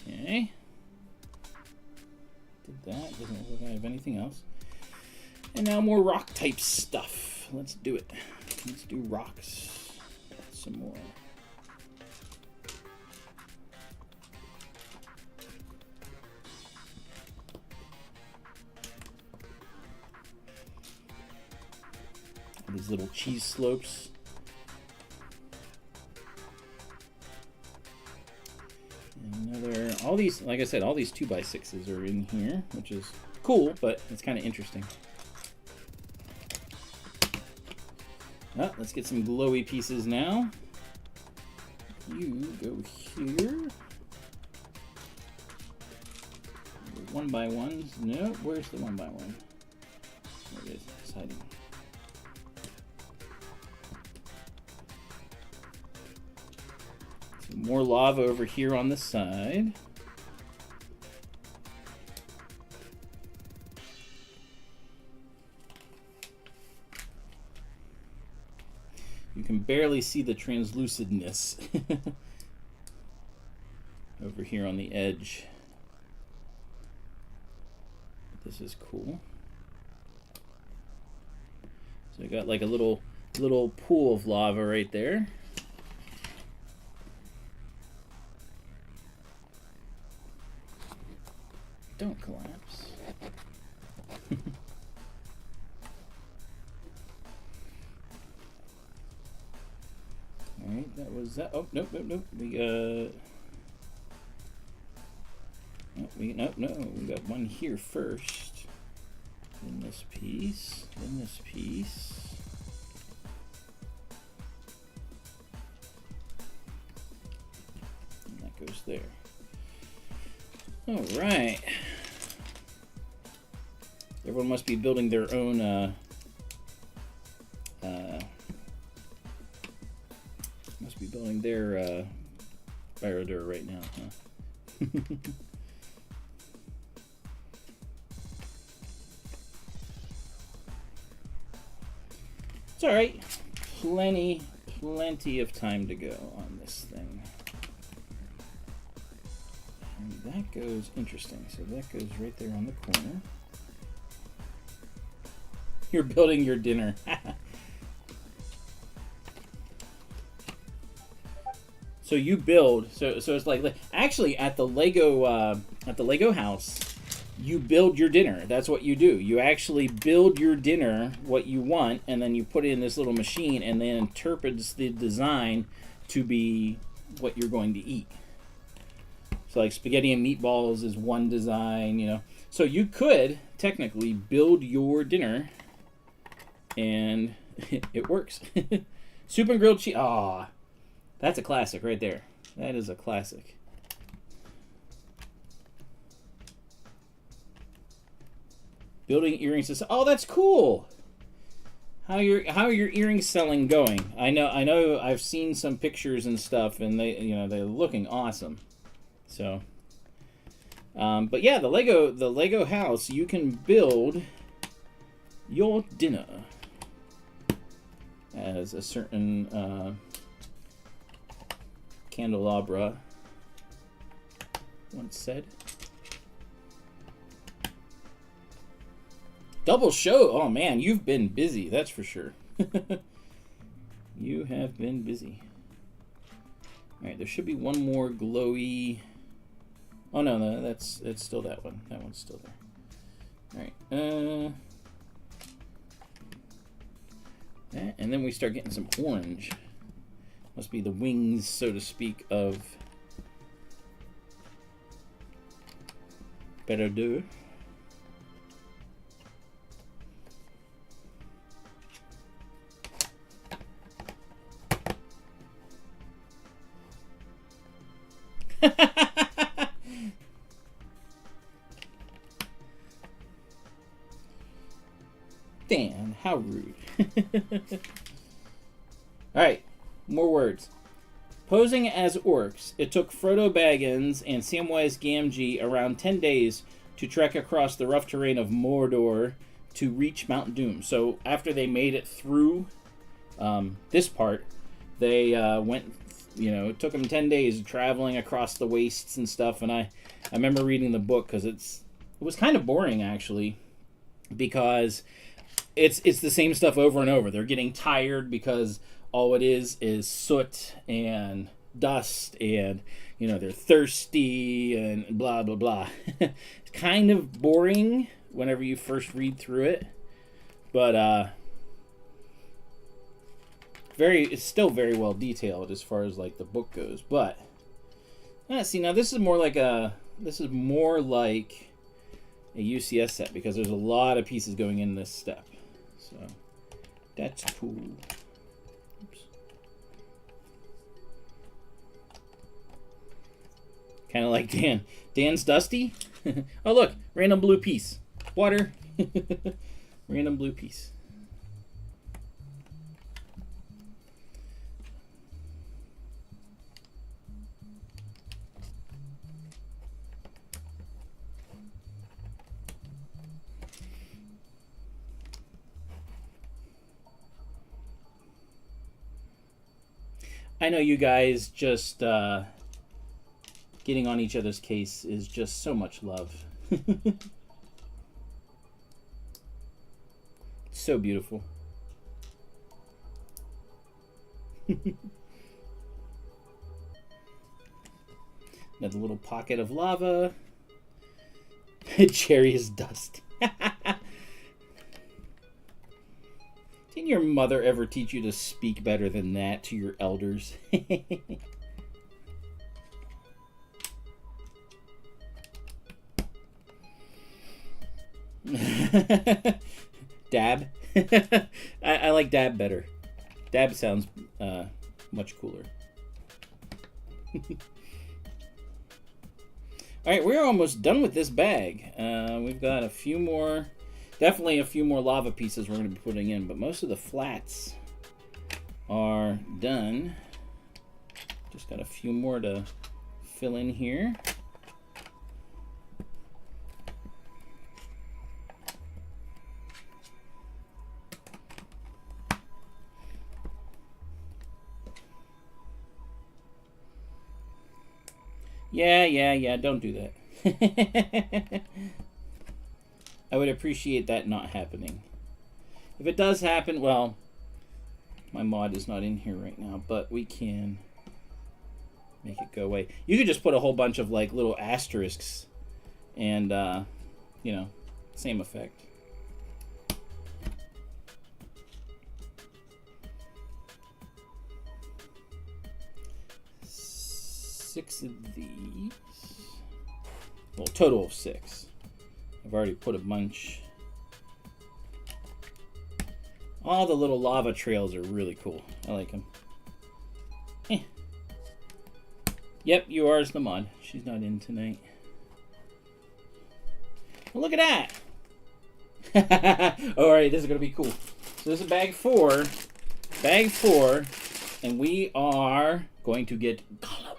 Okay. Did that. Doesn't look like I have anything else. And now more rock type stuff. Let's do it. Let's do rocks. Some more. These little cheese slopes. Another, all these, like I said, all these 2x6s are in here, which is cool, but it's kind of interesting. Oh, let's get some glowy pieces now. You go here. 1x1s. No, where's the 1x1? There it is. It's hiding. More lava over here on the side. You can barely see the translucidness over here on the edge. This is cool. So I got like a little pool of lava right there. Don't collapse. Alright, that was that. Oh, nope. We got... We got one here first. Then this piece. Then this piece. And that goes there. All right. Everyone must be building their own. Must be building their Barad-Dur right now, huh? It's all right. Plenty of time to go on this thing. And that goes interesting. So that goes right there on the corner. You're building your dinner. So you build. So it's like actually at the Lego house, you build your dinner. That's what you do. You actually build your dinner, what you want, and then you put it in this little machine, and then interprets the design to be what you're going to eat. So like spaghetti and meatballs is one design, you know. So you could technically build your dinner, and it works. Soup and grilled cheese. Ah, that's a classic right there. That is a classic. Building earring system. Oh, that's cool. How are your earring selling going? I know I've seen some pictures and stuff, and they're looking awesome. So, but yeah, the Lego house, you can build your dinner as a certain candelabra once said. Double show. Oh man, you've been busy. That's for sure. You have been busy. All right, there should be one more glowy. Oh no, it's still that one. That one's still there. All right. And then we start getting some orange. Must be the wings, so to speak, of Barad-Dur. Dan, how rude. Alright, more words. Posing as orcs, it took Frodo Baggins and Samwise Gamgee around 10 days to trek across the rough terrain of Mordor to reach Mount Doom. So after they made it through this part, they went, you know, it took them 10 days traveling across the wastes and stuff. And I remember reading the book because it was kind of boring, actually, because it's the same stuff over and over. They're getting tired because all it is soot and dust, and, you know, they're thirsty and blah, blah, blah. It's kind of boring whenever you first read through it, but it's still very well detailed as far as like the book goes. But see, now this is more like a UCS set because there's a lot of pieces going in this step, so that's cool. Oops. Kind of like Dan. Dan's dusty. Oh look, random blue piece. Water. Random blue piece. I know you guys just getting on each other's case is just so much love. So beautiful. Another little pocket of lava. Cherry is dust. Didn't your mother ever teach you to speak better than that to your elders? Dab? I like dab better. Dab sounds much cooler. Alright, we're almost done with this bag. We've got a few more, definitely a few more lava pieces we're going to be putting in, but most of the flats are done. Just got a few more to fill in here. Yeah, don't do that. I would appreciate that not happening. If it does happen, well, my mod is not in here right now, but we can make it go away. You could just put a whole bunch of like little asterisks and, you know, same effect. Six of these. Well, total of 6. I've already put a bunch. All the little lava trails are really cool. I like them. Yep, you are the mod. She's not in tonight. Well, look at that. Alright, this is going to be cool. So this is bag 4. Bag 4. And we are going to get Gollum.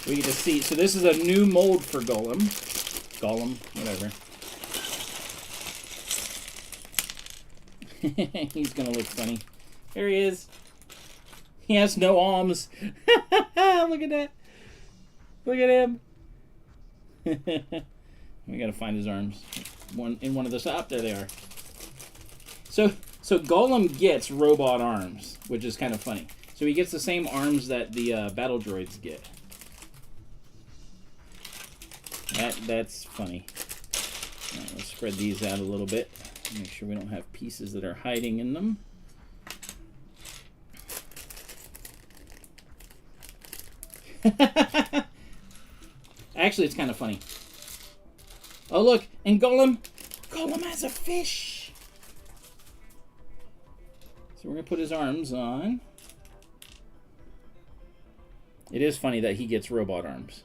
We get to see. So this is a new mold for Gollum. Gollum, whatever. He's gonna look funny. There he is. He has no arms. Look at that. Look at him. We gotta find his arms. One of the up there they are. So Gollum gets robot arms, which is kind of funny. So he gets the same arms that the battle droids get. That's funny. All right, let's spread these out a little bit. Make sure we don't have pieces that are hiding in them. Actually, it's kind of funny. Oh, look, and Gollum has a fish. So we're going to put his arms on. It is funny that he gets robot arms.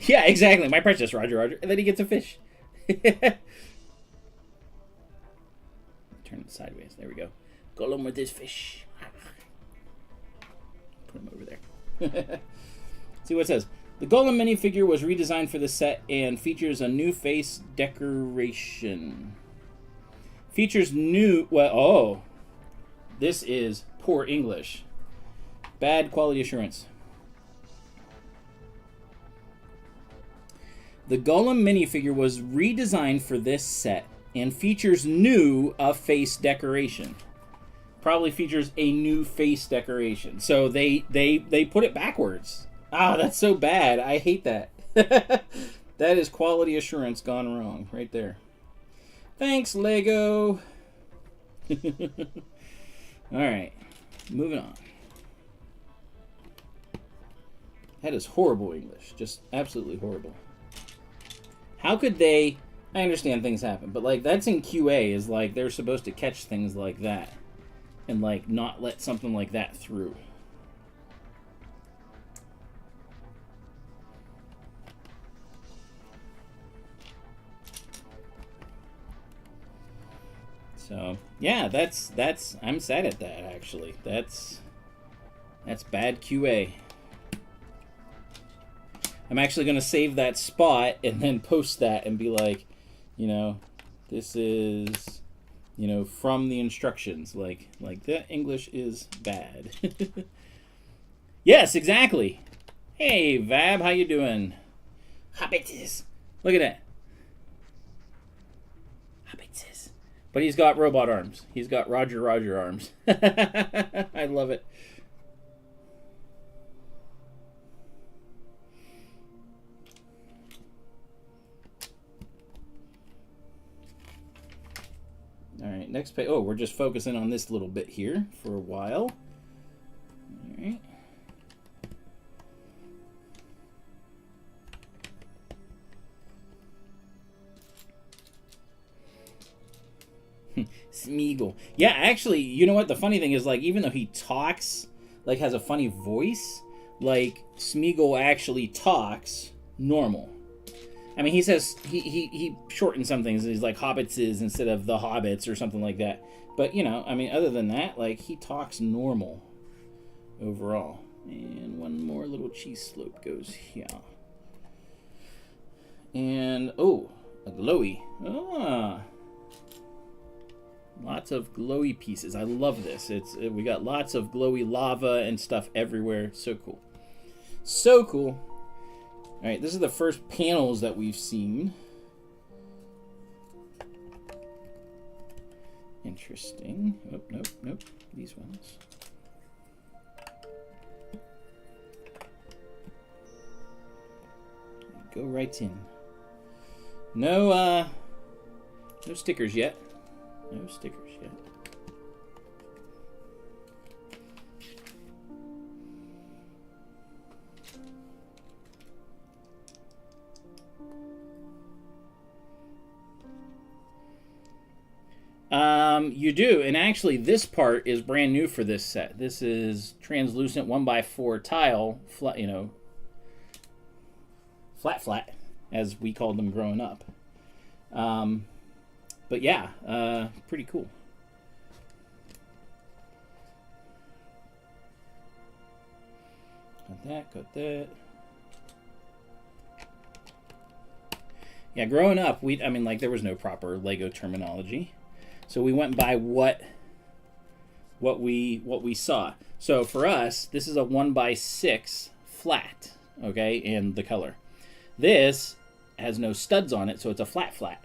Yeah, exactly. My precious Roger. And then he gets a fish. Turn it sideways. There we go. Golem with his fish. Put him over there. See what it says. The Golem minifigure was redesigned for the set and features a new face decoration. Features new... Well, oh. This is poor English. Bad quality assurance. The Golem minifigure was redesigned for this set and features new face decoration. Probably features a new face decoration. So they put it backwards. Ah, that's so bad. I hate that. That is quality assurance gone wrong right there. Thanks, Lego. All right, moving on. That is horrible English. Just absolutely horrible. How could they... I understand things happen, but like that's in QA is like they're supposed to catch things like that and like not let something like that through. So yeah, that's I'm sad at that actually. That's bad QA. I'm actually gonna save that spot and then post that and be like, you know, this is, you know, from the instructions. Like that English is bad. Yes, exactly. Hey Vab, how you doing? Hobbitses. Look at that. Hobbitses. But he's got robot arms. He's got Roger arms. I love it. All right, next page. Oh, we're just focusing on this little bit here for a while. All right. Smeagol. Yeah, actually, you know what? The funny thing is, like, even though he talks, like, has a funny voice, like, Smeagol actually talks normal. I mean, he says, he shortens some things. He's like Hobbitses instead of the Hobbits or something like that. But, you know, I mean, other than that, like, he talks normal overall. And one more little cheese slope goes here. And, oh, a glowy. Ah. Lots of glowy pieces. I love this. We got lots of glowy lava and stuff everywhere. So cool. So cool. All right, this is the first panels that we've seen. Interesting. Oh, nope. These ones. Go right in. No stickers yet. No stickers yet. You do, and actually this part is brand new for this set. This is translucent 1x4 tile, flat, you know, flat, as we called them growing up. But yeah, pretty cool. Got that. Yeah, growing up, I mean, like, there was no proper Lego terminology. So we went by what we saw. So for us, this is a 1x6 flat, okay, in the color. This has no studs on it, so it's a flat.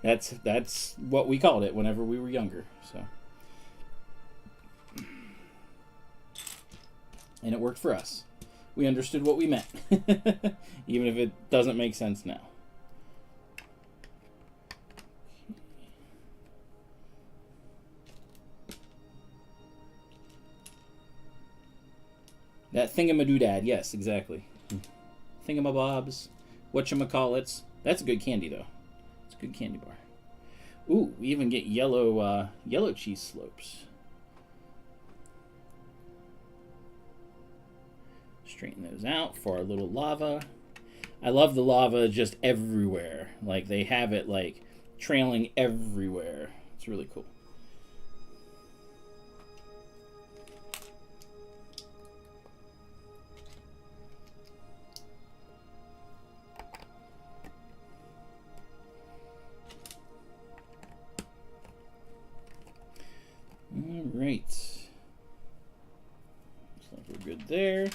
That's what we called it whenever we were younger. So, and it worked for us. We understood what we meant, even if it doesn't make sense now. That thingamadoodad, yes, exactly. Thingamabobs, whatchamacallits. That's a good candy, though. It's a good candy bar. Ooh, we even get yellow cheese slopes. Straighten those out for our little lava. I love the lava just everywhere. Like, they have it, like, trailing everywhere. It's really cool. All right. Looks like we're good there.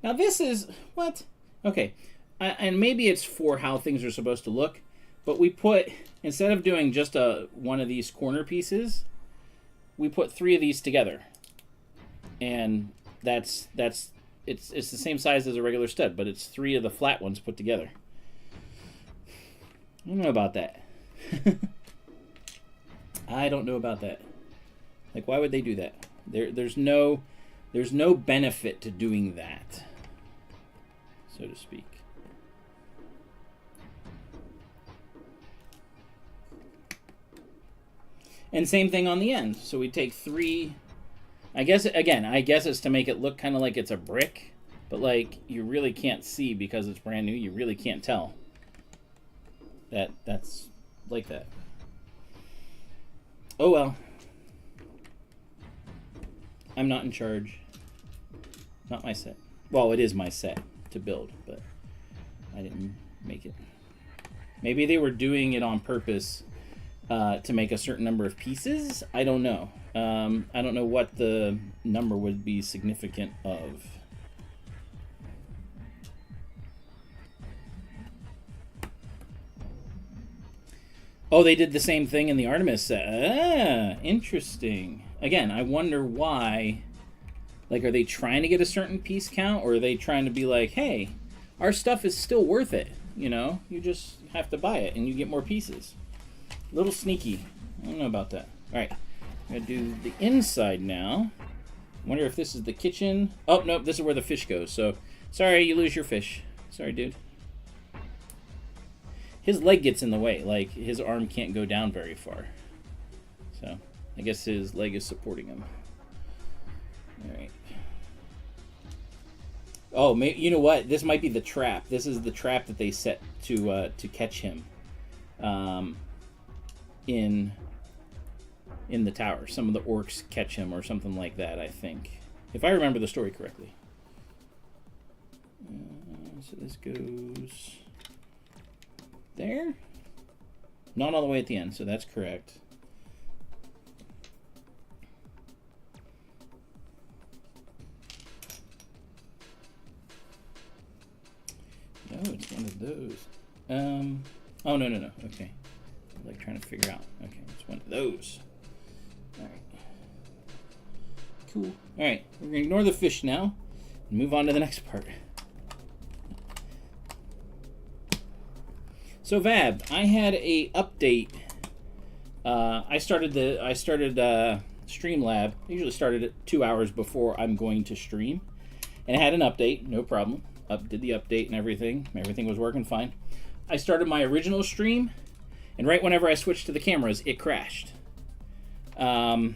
Now this is, what? Okay, and maybe it's for how things are supposed to look, but we put, instead of doing just one of these corner pieces, we put 3 of these together. And it's the same size as a regular stud, but it's 3 of the flat ones put together. I don't know about that. I don't know about that. Like, why would they do that? There's no benefit to doing that, so to speak. And same thing on the end. So we take 3. I guess it's to make it look kind of like it's a brick, but like you really can't see because it's brand new. You really can't tell that that's like that. Oh well. I'm not in charge. Not my set. Well, it is my set to build, but I didn't make it. Maybe they were doing it on purpose to make a certain number of pieces. I don't know. I don't know what the number would be significant of. Oh, they did the same thing in the Artemis set. Ah, interesting. Again, I wonder why. Like, are they trying to get a certain piece count, or are they trying to be like, hey, our stuff is still worth it, you know? You just have to buy it, and you get more pieces. A little sneaky. I don't know about that. All right, I'm going to do the inside now. Wonder if this is the kitchen. Oh, nope, this is where the fish goes. So, sorry, you lose your fish. Sorry, dude. His leg gets in the way. Like, his arm can't go down very far. So, I guess his leg is supporting him. All right. Oh, you know what? This might be the trap. This is the trap that they set to catch him in the tower. Some of the orcs catch him or something like that, I think. If I remember the story correctly. So this goes there. Not all the way at the end, so that's correct. No, it's one of those. Oh, no. Okay. I'm like trying to figure out. Okay, it's one of those. All right. Cool. All right, we're going to ignore the fish now and move on to the next part. So Vab, I had a update. I started Streamlab. I usually started it 2 hours before I'm going to stream, and it had an update. No problem. Did the update and everything. Everything was working fine. I started my original stream, and right whenever I switched to the cameras, it crashed. That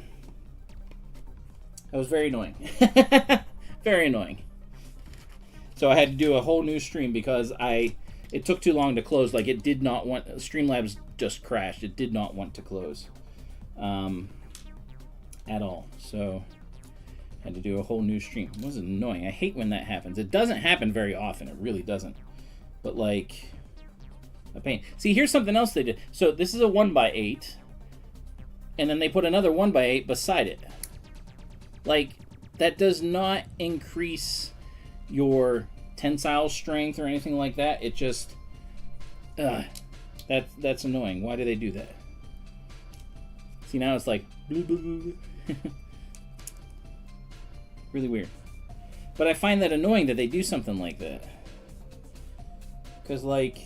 was very annoying. Very annoying. So I had to do a whole new stream because it took too long to close. Like, it did not want... Streamlabs just crashed. It did not want to close. At all. So had to do a whole new stream. It was annoying. I hate when that happens. It doesn't happen very often. It really doesn't. But, like, a pain. See, here's something else they did. So this is a 1x8. And then they put another 1x8 beside it. Like, that does not increase your tensile strength or anything like that. It just... that's annoying. Why do they do that? See, now it's like... really weird. But I find that annoying that they do something like that. Because, like...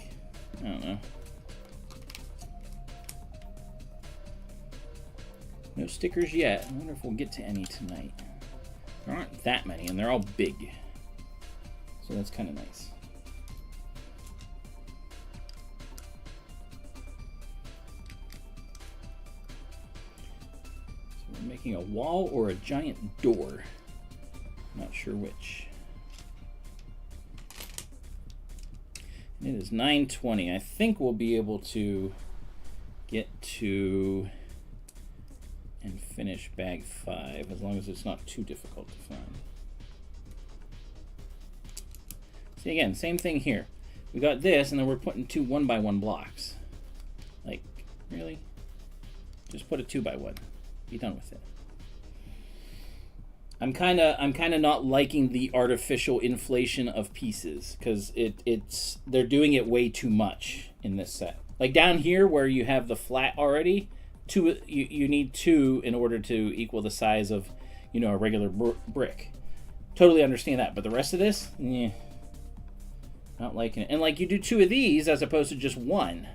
I don't know. No stickers yet. I wonder if we'll get to any tonight. There aren't that many, and they're all big. So that's kind of nice. So we're making a wall or a giant door. Not sure which. It is 9:20. I think we'll be able to get to and finish bag 5 as long as it's not too difficult to find. See, again, same thing here. We got this, and then we're putting 2 1x1 blocks. Like, really? Just put a 2x1. Be done with it. I'm kind of not liking the artificial inflation of pieces because they're doing it way too much in this set. Like down here where you have the flat already, you need 2 in order to equal the size of, you know, a regular brick. Totally understand that, but the rest of this, yeah, not liking it. And like you do 2 of these as opposed to just 1.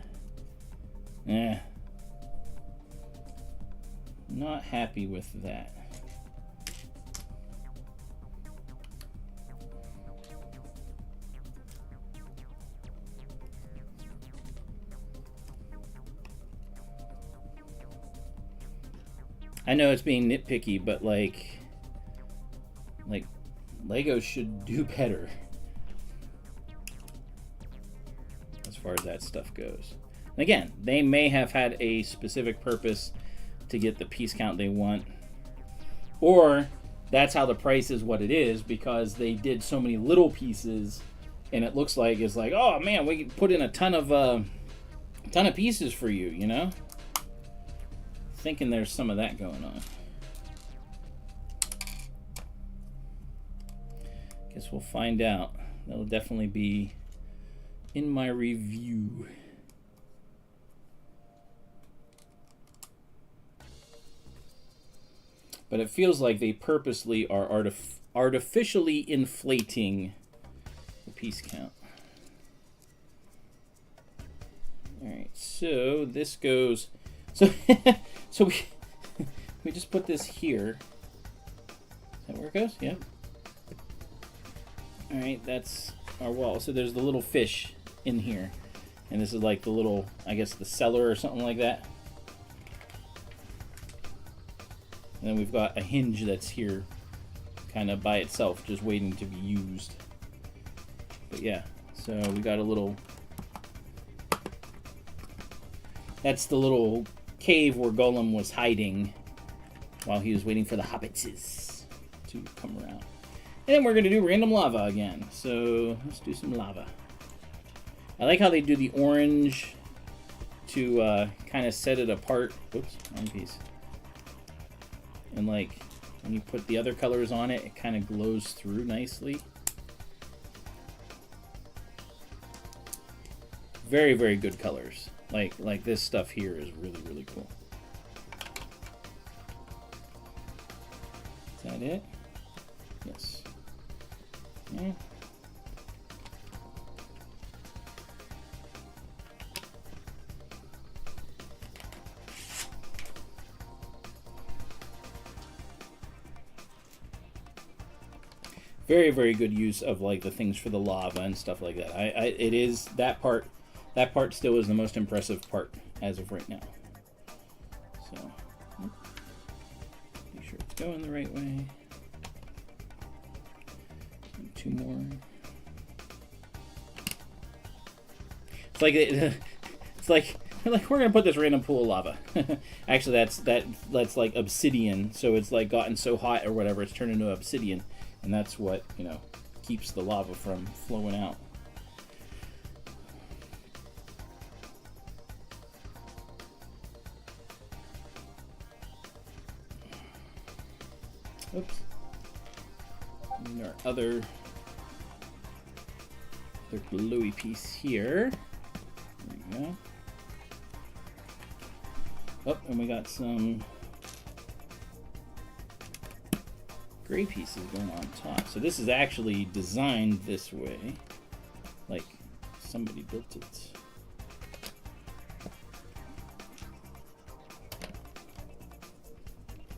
Not happy with that. I know it's being nitpicky, but like Lego should do better as far as that stuff goes. And again, they may have had a specific purpose to get the piece count they want, or that's how the price is what it is because they did so many little pieces, and it looks like it's like, oh man, we can put in a ton of pieces for you, you know. Thinking there's some of that going on. Guess we'll find out. That'll definitely be in my review. But it feels like they purposely are artificially inflating the piece count. All right, so this goes. So we just put this here. Is that where it goes? Yeah. All right, that's our wall. So there's the little fish in here, and this is like the little, I guess, the cellar or something like that. And then we've got a hinge that's here, kind of by itself, just waiting to be used. But yeah, so we got a little. That's the little cave where Golem was hiding while he was waiting for the hobbitses to come around. And then we're going to do random lava again. So let's do some lava. I like how they do the orange to kind of set it apart. Oops, wrong piece. And like when you put the other colors on it, it kind of glows through nicely. Very, very good colors. Like this stuff here is really, really cool. Is that it? Yes. Yeah. Very, very good use of like the things for the lava and stuff like that. It is that part. That part still is the most impressive part as of right now. So, make sure it's going the right way. And 2 more. It's like we're gonna put this random pool of lava. Actually, that's like obsidian. So it's like gotten so hot or whatever, it's turned into obsidian, and that's what, you know, keeps the lava from flowing out. Oops. And our other bluey piece here. There we go. Oh, and we got some gray pieces going on top. So this is actually designed this way, like somebody built it.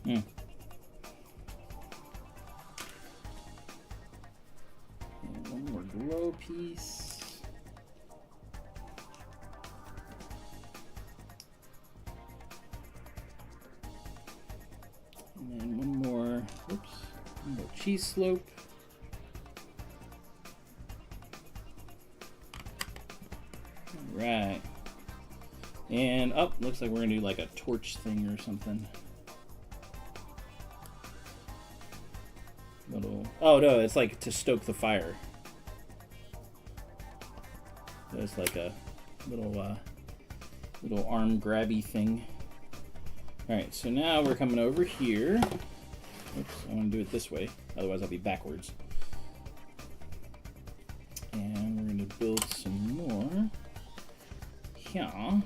And one more glow piece. T-slope. All right. And oh, looks like we're gonna do like a torch thing or something. Little. Oh no, it's like to stoke the fire. So it's like a little little arm grabby thing. All right, so now we're coming over here. Oops, I want to do it this way, otherwise I'll be backwards. And we're going to build some more. Yeah.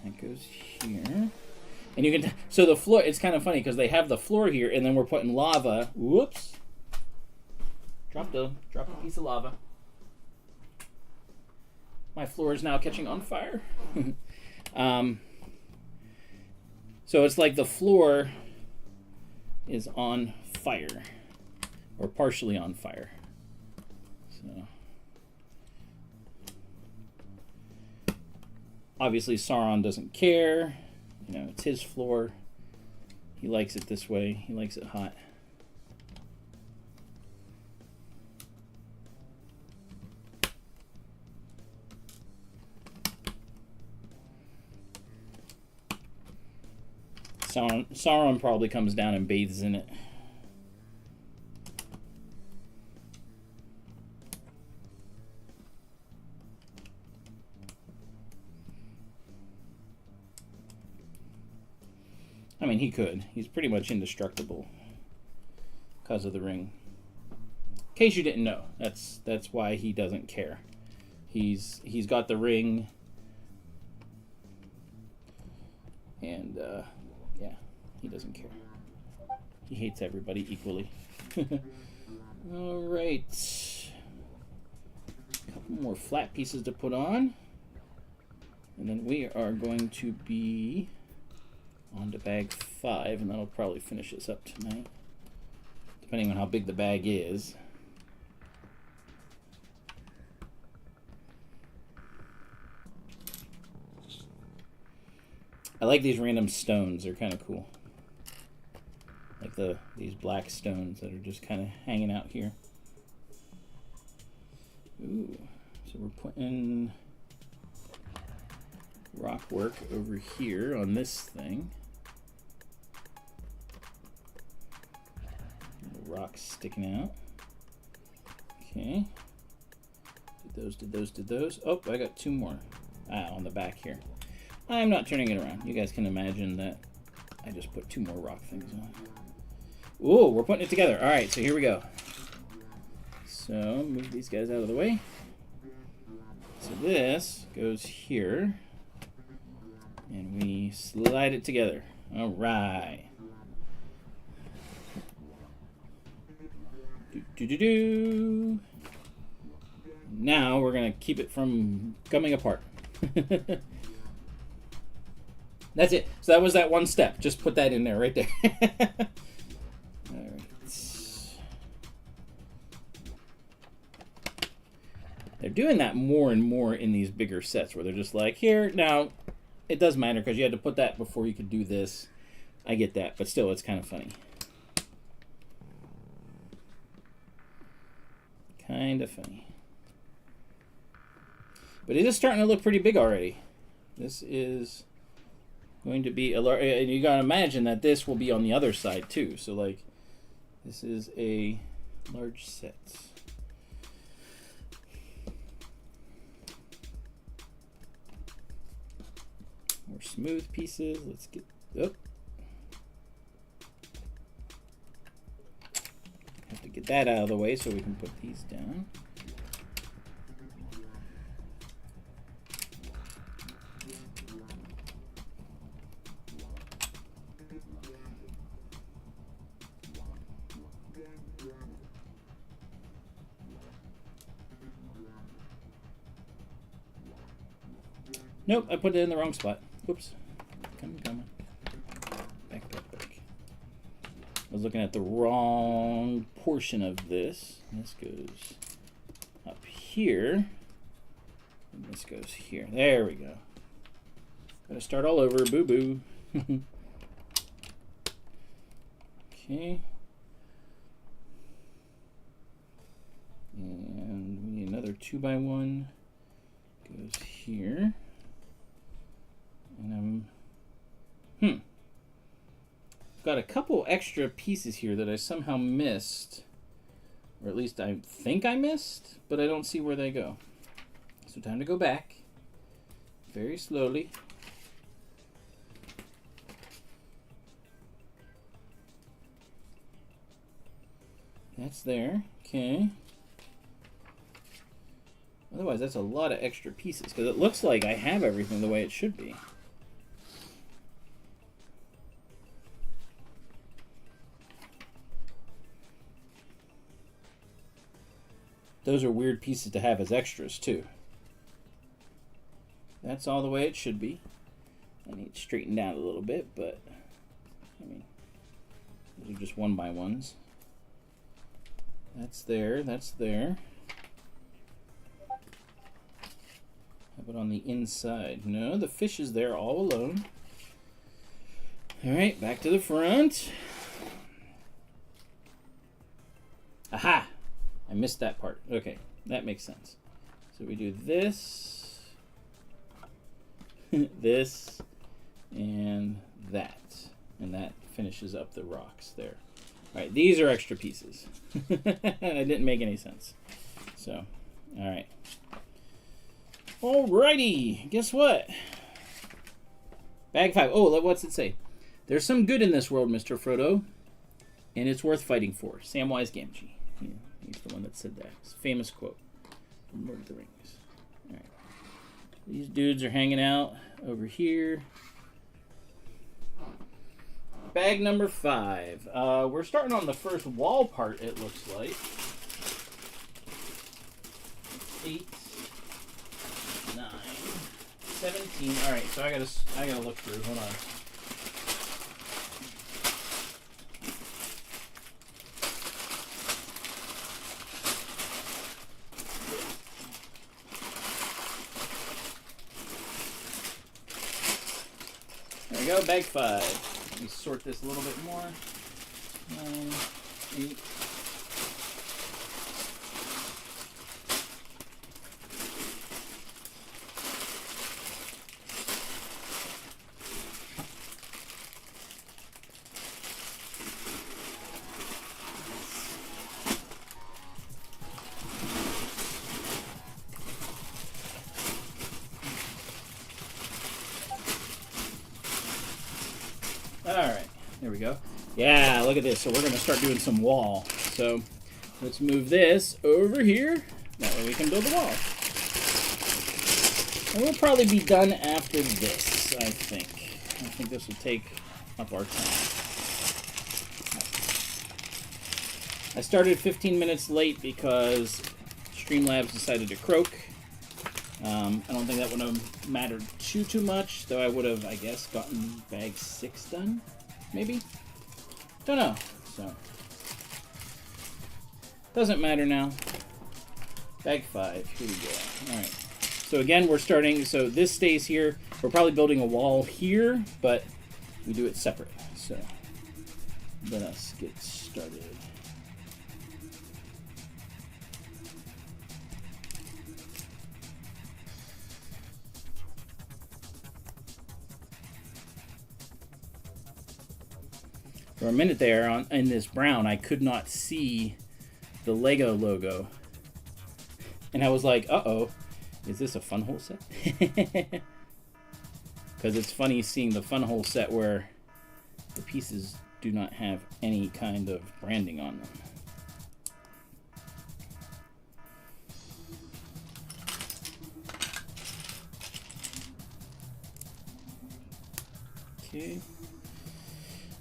That goes here. And you can, so the floor, it's kind of funny because they have the floor here and then we're putting lava. Whoops. Dropped a piece of lava. My floor is now catching on fire. So it's like the floor is on fire, or partially on fire. So obviously Sauron doesn't care. You know, it's his floor. He likes it this way. He likes it hot. Sauron probably comes down and bathes in it. I mean, he could. He's pretty much indestructible because of the ring. In case you didn't know, that's why he doesn't care. He's got the ring, and yeah, he doesn't care. He hates everybody equally. All right, a couple more flat pieces to put on, and then we are going to be on to bag 5, and that'll probably finish this up tonight, depending on how big the bag is. I like these random stones. They're kind of cool. Like these black stones that are just kind of hanging out here. Ooh, so we're putting rock work over here on this thing. The rocks sticking out. Okay. Did those. Oh, I got 2 more. On the back here. I'm not turning it around. You guys can imagine that I just put 2 more rock things on. Ooh, we're putting it together. All right, so here we go. So move these guys out of the way. So this goes here, and we slide it together. All right. Now we're gonna keep it from coming apart. That's it. So that was that one step. Just put that in there right there. All right. They're doing that more and more in these bigger sets where they're just like, here, now, it does matter because you had to put that before you could do this. I get that, but still, it's kind of funny. Kind of funny. But it is starting to look pretty big already. This is going to be a large, and you gotta imagine that this will be on the other side too. So like, this is a large set. More smooth pieces. Let's get up. Have to get that out of the way so we can put these down. Nope, I put it in the wrong spot. Whoops. Come on. Back. I was looking at the wrong portion of this. This goes up here. And this goes here. There we go. Gotta start all over. Boo-boo. Okay. And we need another 2x1. Goes here. And got a couple extra pieces here that I somehow missed. Or at least I think I missed, but I don't see where they go. So time to go back. Very slowly. That's there. Okay. Otherwise, that's a lot of extra pieces, because it looks like I have everything the way it should be. Those are weird pieces to have as extras, too. That's all the way it should be. I need to straighten down a little bit, but, I mean, those are just 1x1s. That's there, that's there. How about on the inside? No, the fish is there all alone. All right, back to the front. Aha! I missed that part. Okay, that makes sense. So we do this, this, and that. And that finishes up the rocks there. All right, these are extra pieces. That didn't make any sense. So, all right. Alrighty, guess what? Bag 5. Oh, what's it say? There's some good in this world, Mr. Frodo, and it's worth fighting for. Samwise Gamgee. Yeah, he's the one that said that. It's a famous quote from Lord of the Rings. All right. These dudes are hanging out over here. Bag number 5. We're starting on the first wall part, it looks like. 8, 9, 17. All right, so I gotta look through. Hold on. There we go, bag 5. Let me sort this a little bit more. 9, 8. Alright, there we go. Yeah, look at this. So we're going to start doing some wall. So let's move this over here. That way we can build a wall. And we'll probably be done after this, I think. I think this will take up our time. I started 15 minutes late because Streamlabs decided to croak. I don't think that would have mattered too much, though I would have, I guess, gotten bag 6 done, maybe? Don't know, so. Doesn't matter now. Bag 5, here we go. Alright, so again, we're starting, so this stays here. We're probably building a wall here, but we do it separate, so let us get started. For a minute there, in this brown, I could not see the Lego logo. And I was like, uh-oh, is this a fun hole set? Because it's funny seeing the fun hole set where the pieces do not have any kind of branding on them. Okay.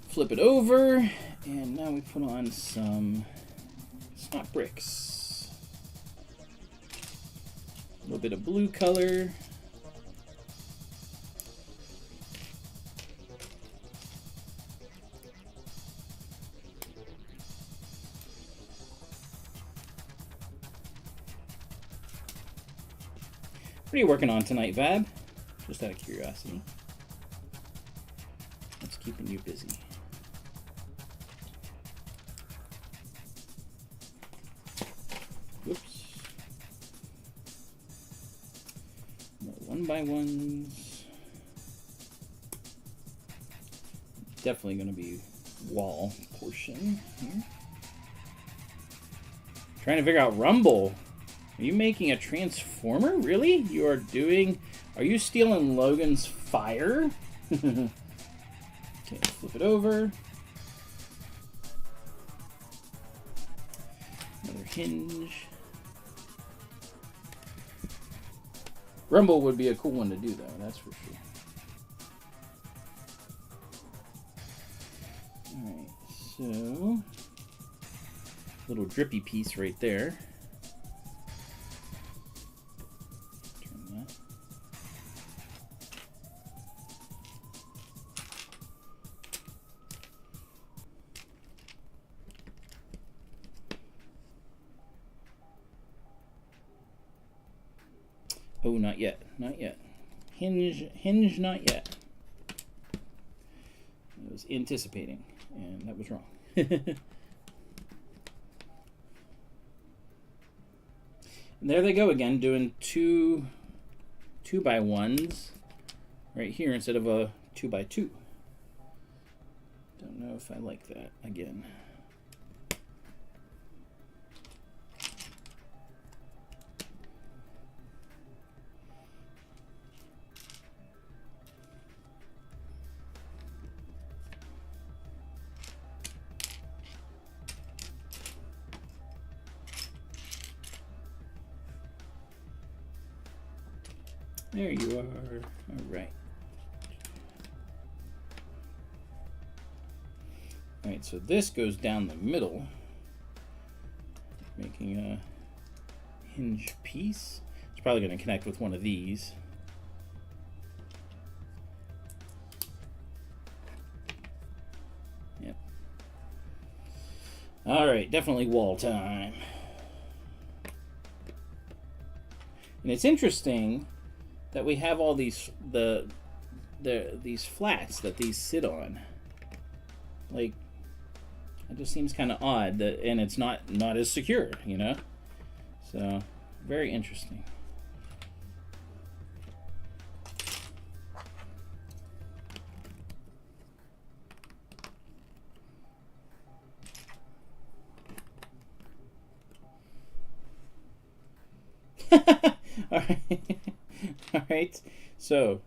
Flip it over, and now we put on some snot bricks. A little bit of blue color. What are you working on tonight, Vab? Just out of curiosity. What's keeping you busy? Whoops. More 1x1s. Definitely going to be wall portion here. Trying to figure out Rumble. Are you making a transformer? Really? You are doing... Are you stealing Logan's fire? Okay, flip it over. Another hinge. Rumble would be a cool one to do, though. That's for sure. Alright, so... Little drippy piece right there. Oh, not yet. Not yet. Hinge, not yet. I was anticipating, and that was wrong. And there they go again, doing two 2x1s right here instead of a 2x2. Don't know if I like that again. There you are. All right. All right, so this goes down the middle, making a hinge piece. It's probably going to connect with one of these. Yep. All right, definitely wall time. And it's interesting that we have all these these flats that these sit on. Like, it just seems kind of odd that, and it's not as secure, you know. So very interesting. All right. All right, so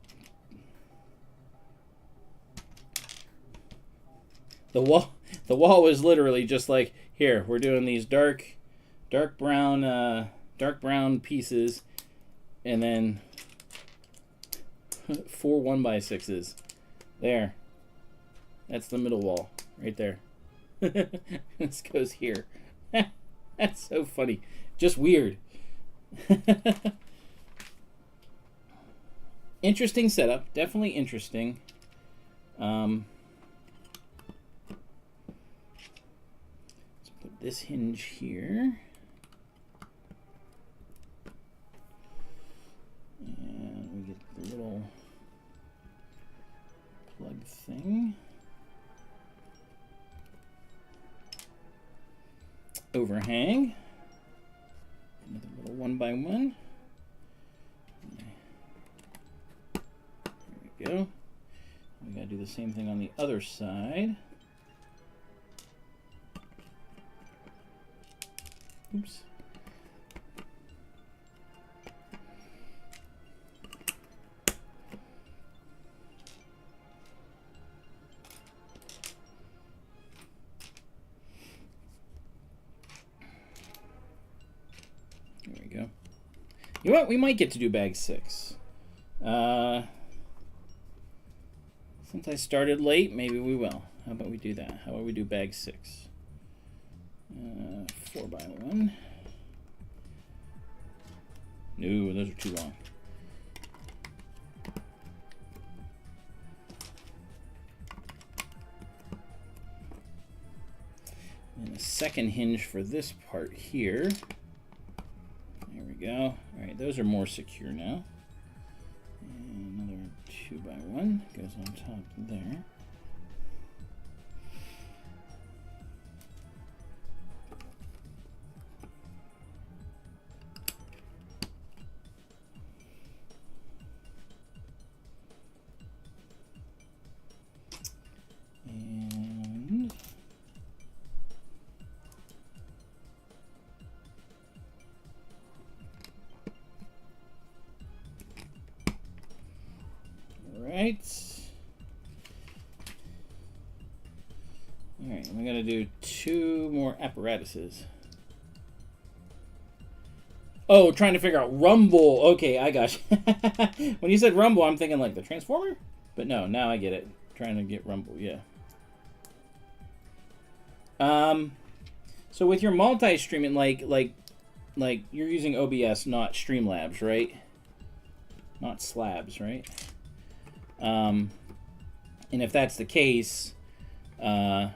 the wall was literally just like, here, we're doing these dark brown pieces, and then 4 1x6s. There, that's the middle wall right there. This goes here. That's so funny, just weird. Interesting setup, definitely interesting. Let's put this hinge here. And we get the little plug thing. Overhang. Another little 1x1. Go. We gotta do the same thing on the other side. Oops. There we go. You know what? We might get to do bag 6. Since I started late, maybe we will. How about we do that? How about we do bag 6? 4x1. No, those are too long. And a second hinge for this part here. There we go. All right, those are more secure now. 2x1 goes on top there. And right. All right, we're gonna do 2 more apparatuses. Oh, trying to figure out rumble. Okay, I got you. When you said rumble, I'm thinking like the transformer, but no, now I get it. Trying to get rumble, yeah. So with your multi-streaming, like you're using OBS, not Streamlabs, right? Not slabs, right? And if that's the case, I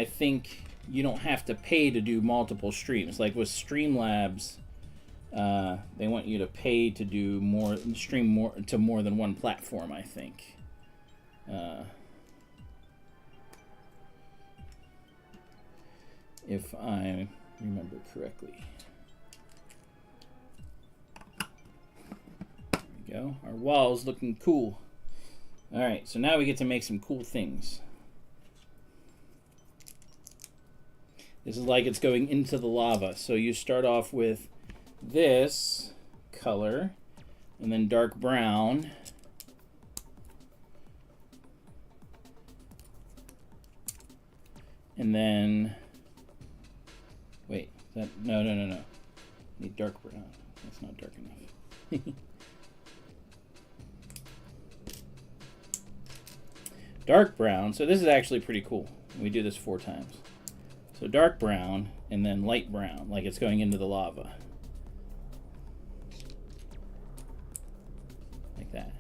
think you don't have to pay to do multiple streams. Like with Streamlabs, they want you to pay to do stream more to more than one platform, I think. If I remember correctly. There we go. Our wall's looking cool. All right, so now we get to make some cool things. This is like it's going into the lava. So you start off with this color and then dark brown. And then, wait, no. Need dark brown. That's not dark enough. Dark brown. So this is actually pretty cool. We do this 4 times. So dark brown and then light brown, like it's going into the lava. Like that.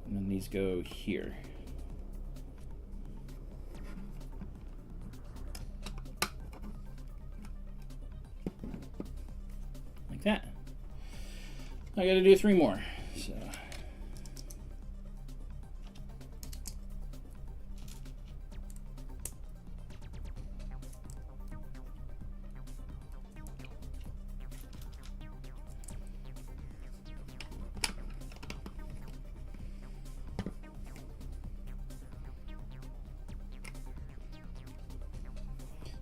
And then these go here. Like that. I gotta do 3 more. So.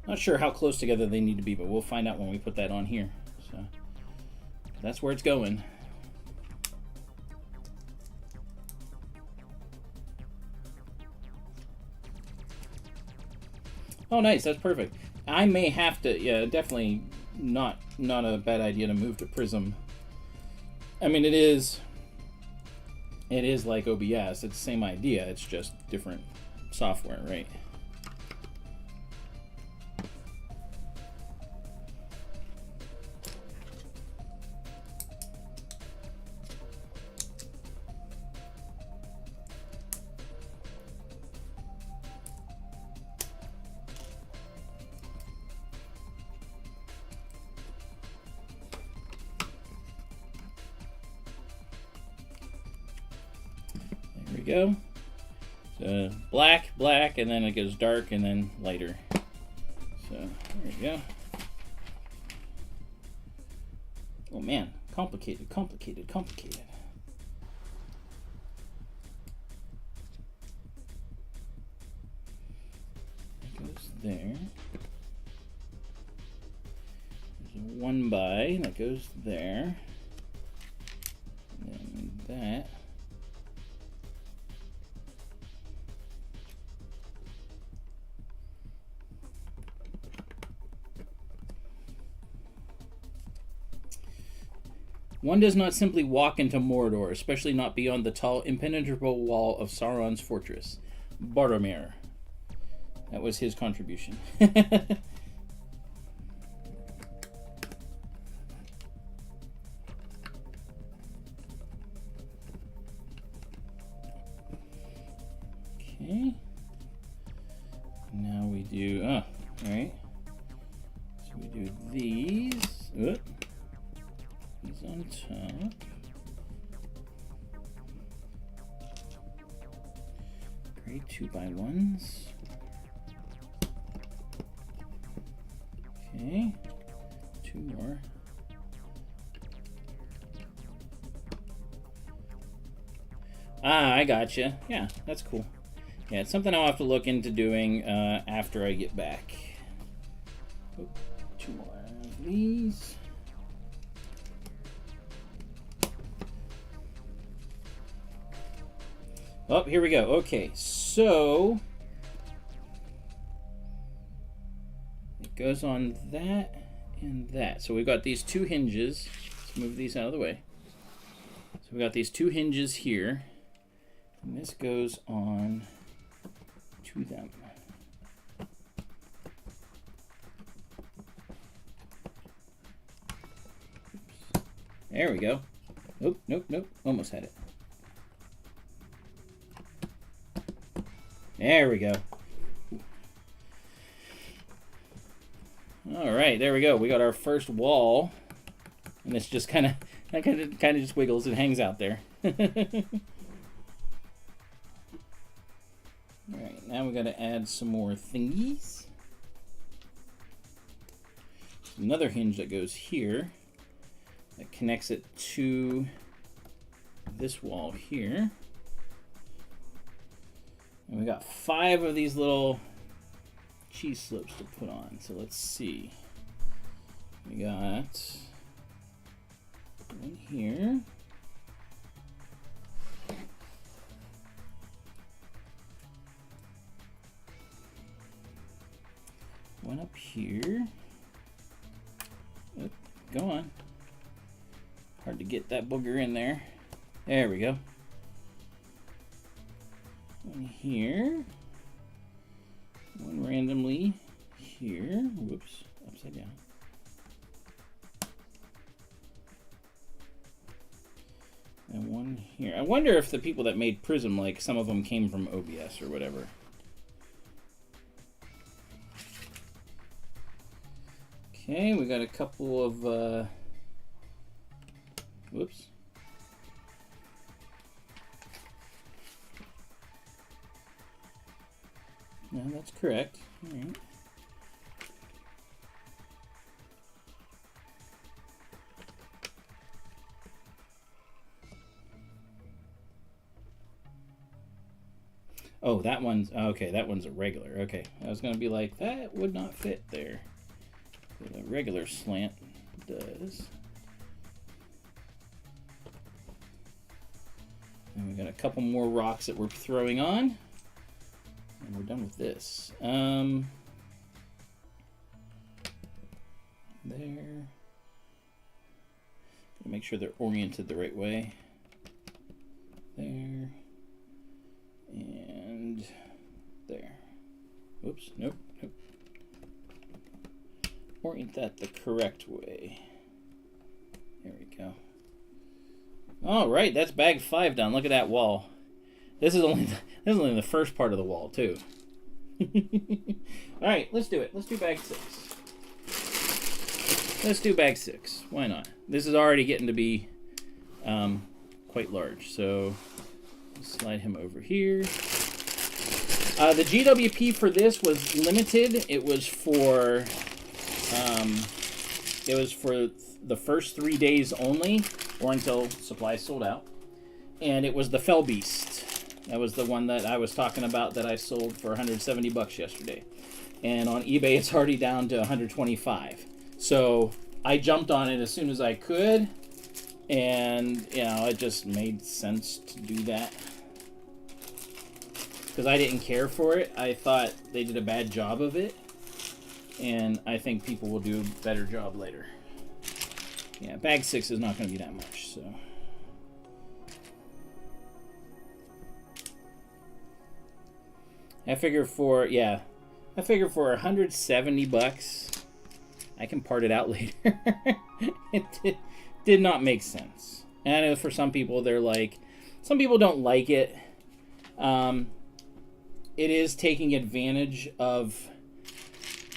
Not sure how close together they need to be, but we'll find out when we put that on here. So that's where it's going. Oh, nice. That's perfect. I may have to, yeah, definitely not a bad idea to move to Prism. I mean, it is like OBS. It's the same idea. It's just different software, right? Go. So black, and then it goes dark, and then lighter. So there we go. Oh man, complicated. It goes there. There's a 1 by that goes there. And then that. One does not simply walk into Mordor, especially not beyond the tall, impenetrable wall of Sauron's fortress. Boromir. That was his contribution. Okay. Now we do, all right. So we do these. These on top. 2x1s. Okay, 2 more. Ah, I gotcha. Yeah, that's cool. Yeah, it's something I'll have to look into doing after I get back. Oop, 2 more of these. Oh, here we go. Okay, so it goes on that and that. So we've got these 2 hinges. Let's move these out of the way. So we've got these 2 hinges here. And this goes on to them. Oops. There we go. Nope, nope, nope. Almost had it. There we go. All right, there we go. We got our first wall, and it's just kind of just wiggles and hangs out there. All right, now we got to add some more thingies. Another hinge that goes here that connects it to this wall here. And we got 5 of these little cheese slips to put on. So let's see. We got 1 here. One up here. Oop, go on. Hard to get that booger in there. There we go. 1 here. 1 randomly here. Whoops, upside down. And 1 here. I wonder if the people that made Prism, like some of them came from OBS or whatever. Okay, we got a couple of, whoops. No, that's correct. All right. Oh, that one's, okay, that one's a regular. Okay, I was going to be like, that would not fit there. But a regular slant does. And we got a couple more rocks that we're throwing on. And we're done with this. There. Gotta make sure they're oriented the right way. There. And there. Oops, nope, nope. Orient that the correct way. There we go. All right, that's bag 5 done. Look at that wall. This is only the first part of the wall too. All right, let's do it. Let's do bag 6. Let's do bag 6. Why not? This is already getting to be quite large. So slide him over here. The GWP for this was limited. It was for the first 3 days only, or until supplies sold out. And it was the Fell Beast. That was the one that I was talking about that I sold for 170 bucks yesterday. And on eBay, it's already down to 125. So I jumped on it as soon as I could. And, you know, it just made sense to do that. Because I didn't care for it. I thought they did a bad job of it. And I think people will do a better job later. Yeah, bag 6 is not going to be that much, so. I figure for 170 bucks, I can part it out later. It did not make sense. And I know for some people, they're like, some people don't like it. It is taking advantage of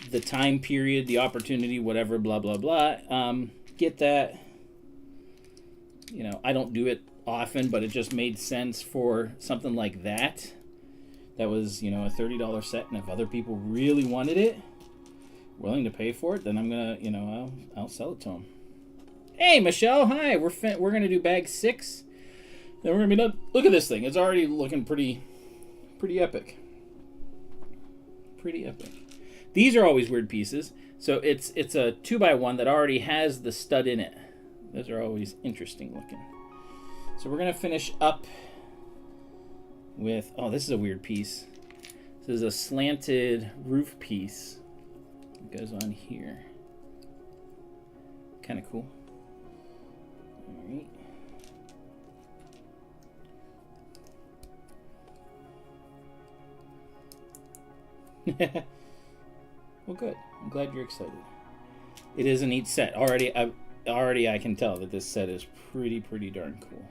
the time period, the opportunity, whatever, blah, blah, blah. Get that. You know, I don't do it often, but it just made sense for something like that that was, you know, a $30 set, and if other people really wanted it, willing to pay for it, then I'm gonna, you know, I'll sell it to them. Hey, Michelle, hi. We're gonna do bag 6. Then we're gonna be done. Look at this thing. It's already looking pretty epic. Pretty epic. These are always weird pieces. So it's a 2x1 that already has the stud in it. Those are always interesting looking. So we're gonna finish up with, oh, this is a weird piece. This is a slanted roof piece. It goes on here. Kind of cool. All right. Well, good. I'm glad you're excited. It is a neat set. Already I can tell that this set is pretty darn cool.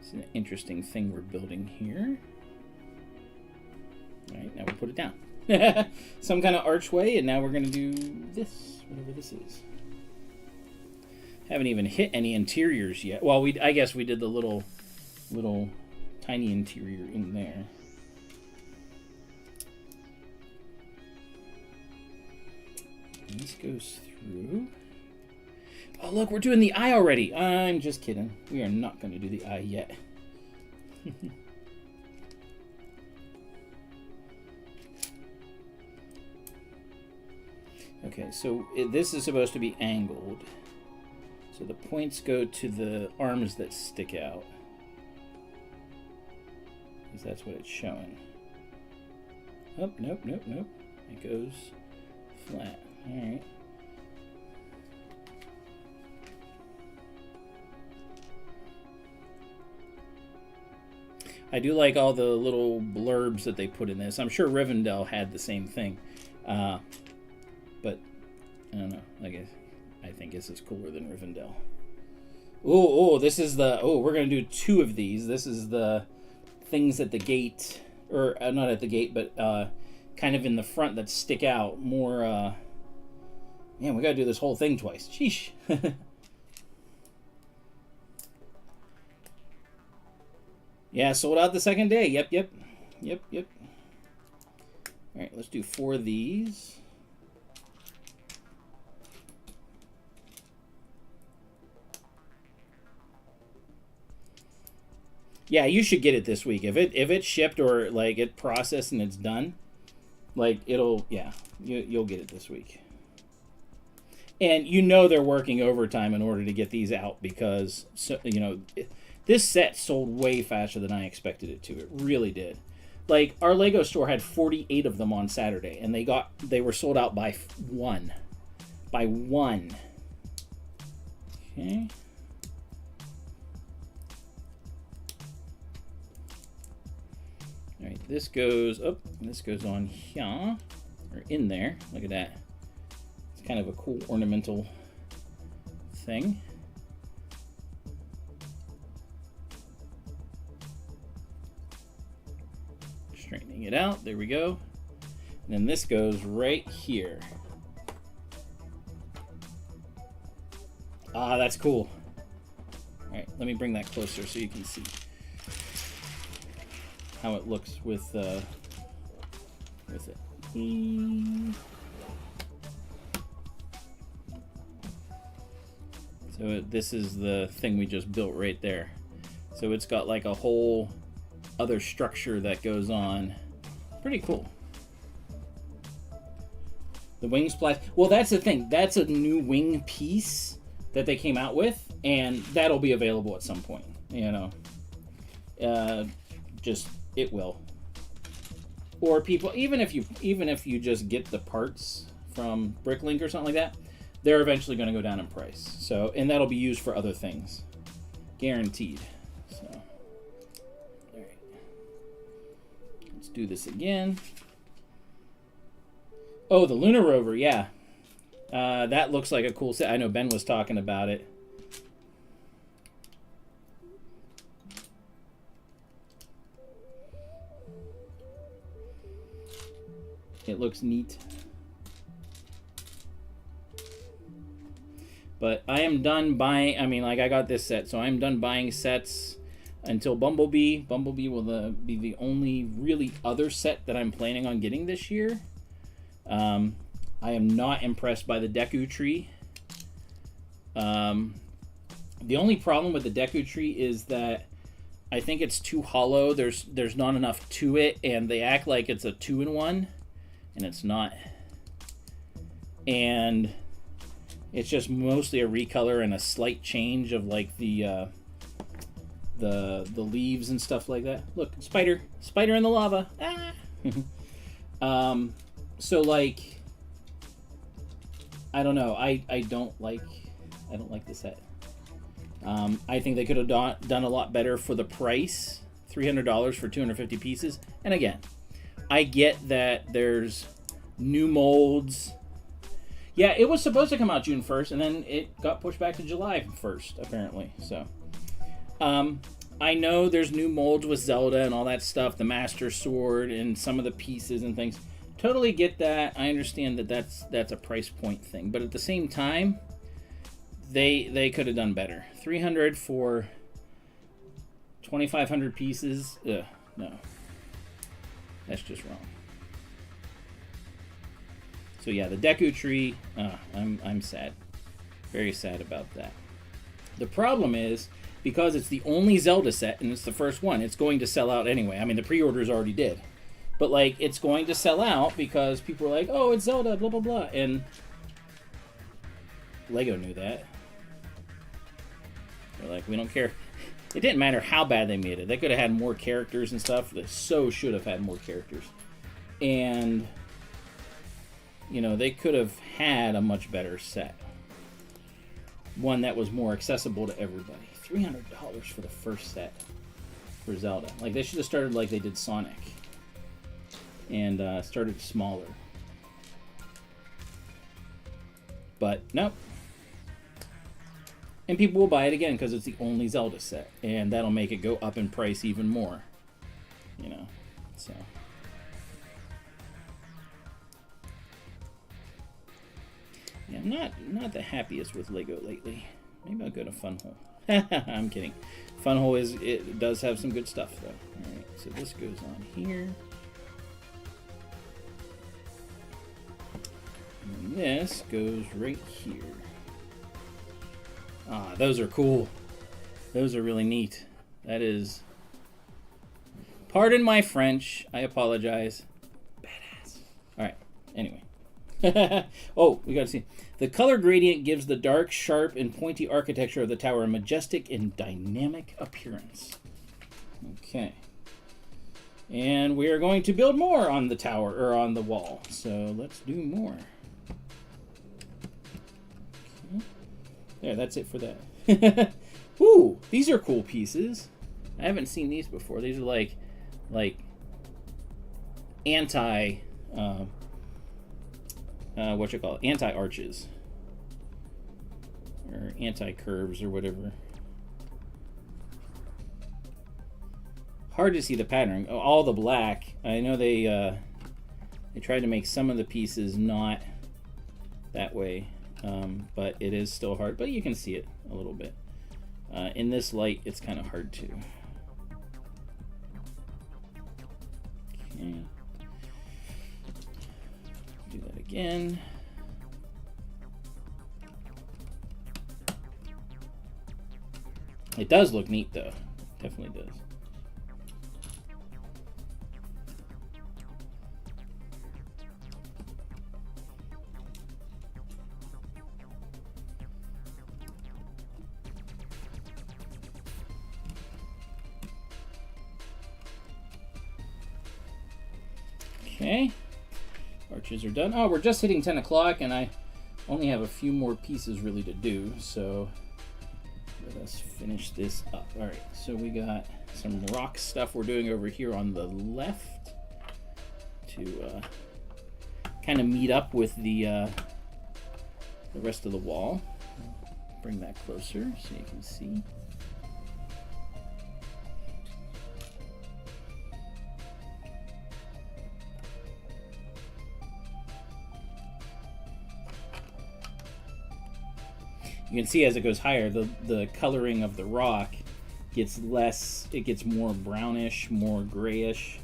It's an interesting thing we're building here. All right, now we put it down. Some kind of archway, and now we're going to do this, whatever this is. Haven't even hit any interiors yet. Well, I guess we did the little tiny interior in there. And this goes through. Oh, look, we're doing the eye already. I'm just kidding. We are not going to do the eye yet. Okay, so this is supposed to be angled. So the points go to the arms that stick out. Because that's what it's showing. Oh, nope. It goes flat. All right. I do like all the little blurbs that they put in this. I'm sure Rivendell had the same thing. But I don't know. I think this is cooler than Rivendell. Oh, this is the... Oh, we're going to do 2 of these. This is the things at the gate. Or not at the gate, but kind of in the front that stick out more... Man, we got to do this whole thing twice. Sheesh. Yeah, sold out the second day. Yep. All right, let's do 4 of these. Yeah, you should get it this week. If it's shipped or like it processed and it's done, like you'll get it this week. And you know they're working overtime in order to get these out because this set sold way faster than I expected it to. It really did. Like our Lego store had 48 of them on Saturday, and they were sold out by one. By one. Okay. All right, this goes up. This goes on here or in there. Look at that. It's kind of a cool ornamental thing. Straightening it out. There we go. And then this goes right here. Ah, that's cool. All right, let me bring that closer so you can see how it looks with it. So this is the thing we just built right there. So it's got like a whole other structure that goes on. Pretty cool. The wing splash. Well, that's the thing. That's a new wing piece that they came out with, and that'll be available at some point. It will. Or people, even if you just get the parts from Bricklink or something like that, they're eventually going to go down in price. So, and that'll be used for other things, guaranteed. So, all right, let's do this again. Oh, the Lunar Rover, yeah. That looks like a cool set. I know Ben was talking about it. It looks neat. But I am done buying, I got this set, so I'm done buying sets. until Bumblebee. Bumblebee will be the only really other set that I'm planning on getting this year. I am not impressed by the Deku Tree. The only problem with the Deku Tree is that I think it's too hollow. There's not enough to it, and they act like it's a 2-in-1, and it's not. And it's just mostly a recolor and a slight change of like the leaves and stuff like that. Look, spider in the lava. Ah. So like, I don't know. I don't like the set. I think they could have done a lot better for the price. $300 for 250 pieces. And again, I get that there's new molds. Yeah, it was supposed to come out June 1st, and then it got pushed back to July 1st, apparently. So, I know there's new molds with Zelda and all that stuff, the Master Sword and some of the pieces and things. Totally get that. I understand that that's a price point thing, but at the same time, they could have done better. $300 for 2,500 pieces. Ugh, no, that's just wrong. So yeah, the Deku Tree. I'm sad, very sad about that. The problem is because it's the only Zelda set and it's the first one, it's going to sell out anyway. I mean, the pre-orders already did, but like it's going to sell out because people are like, "Oh, it's Zelda," blah blah blah, and Lego knew that. They're like, we don't care. It didn't matter how bad they made it. They could have had more characters and stuff. They so should have had more characters. And, you know, they could have had a much better set. One that was more accessible to everybody. $300 for the first set for Zelda. Like, they should have started like they did Sonic. And started smaller. But, nope. And people will buy it again because it's the only Zelda set. And that'll make it go up in price even more. You know, so. Yeah, I'm not the happiest with Lego lately. Maybe I'll go to Fun Hole. I'm kidding. Fun Hole it does have some good stuff though. Alright, so this goes on here. And this goes right here. Ah, those are cool. Those are really neat. That is... Pardon my French. I apologize. Badass. Alright, anyway. Oh, we gotta see. The color gradient gives the dark, sharp, and pointy architecture of the tower a majestic and dynamic appearance. Okay. And we are going to build more on the tower, or on the wall. So let's do more. There, that's it for that. Ooh, these are cool pieces. I haven't seen these before. These are like anti, what you call it? Anti-arches. Or anti-curves or whatever. Hard to see the pattern. Oh, all the black. I know they tried to make some of the pieces not that way. But it is still hard, but you can see it a little bit. In this light, it's kind of hard to. Okay. Do that again. It does look neat, though. Definitely does. Okay, arches are done. Oh, we're just hitting 10 o'clock, and I only have a few more pieces really to do, so let us finish this up. All right, so we got some rock stuff we're doing over here on the left to kind of meet up with the rest of the wall. Bring that closer so you can see. You can see as it goes higher, the coloring of the rock gets less, it gets more brownish, more grayish,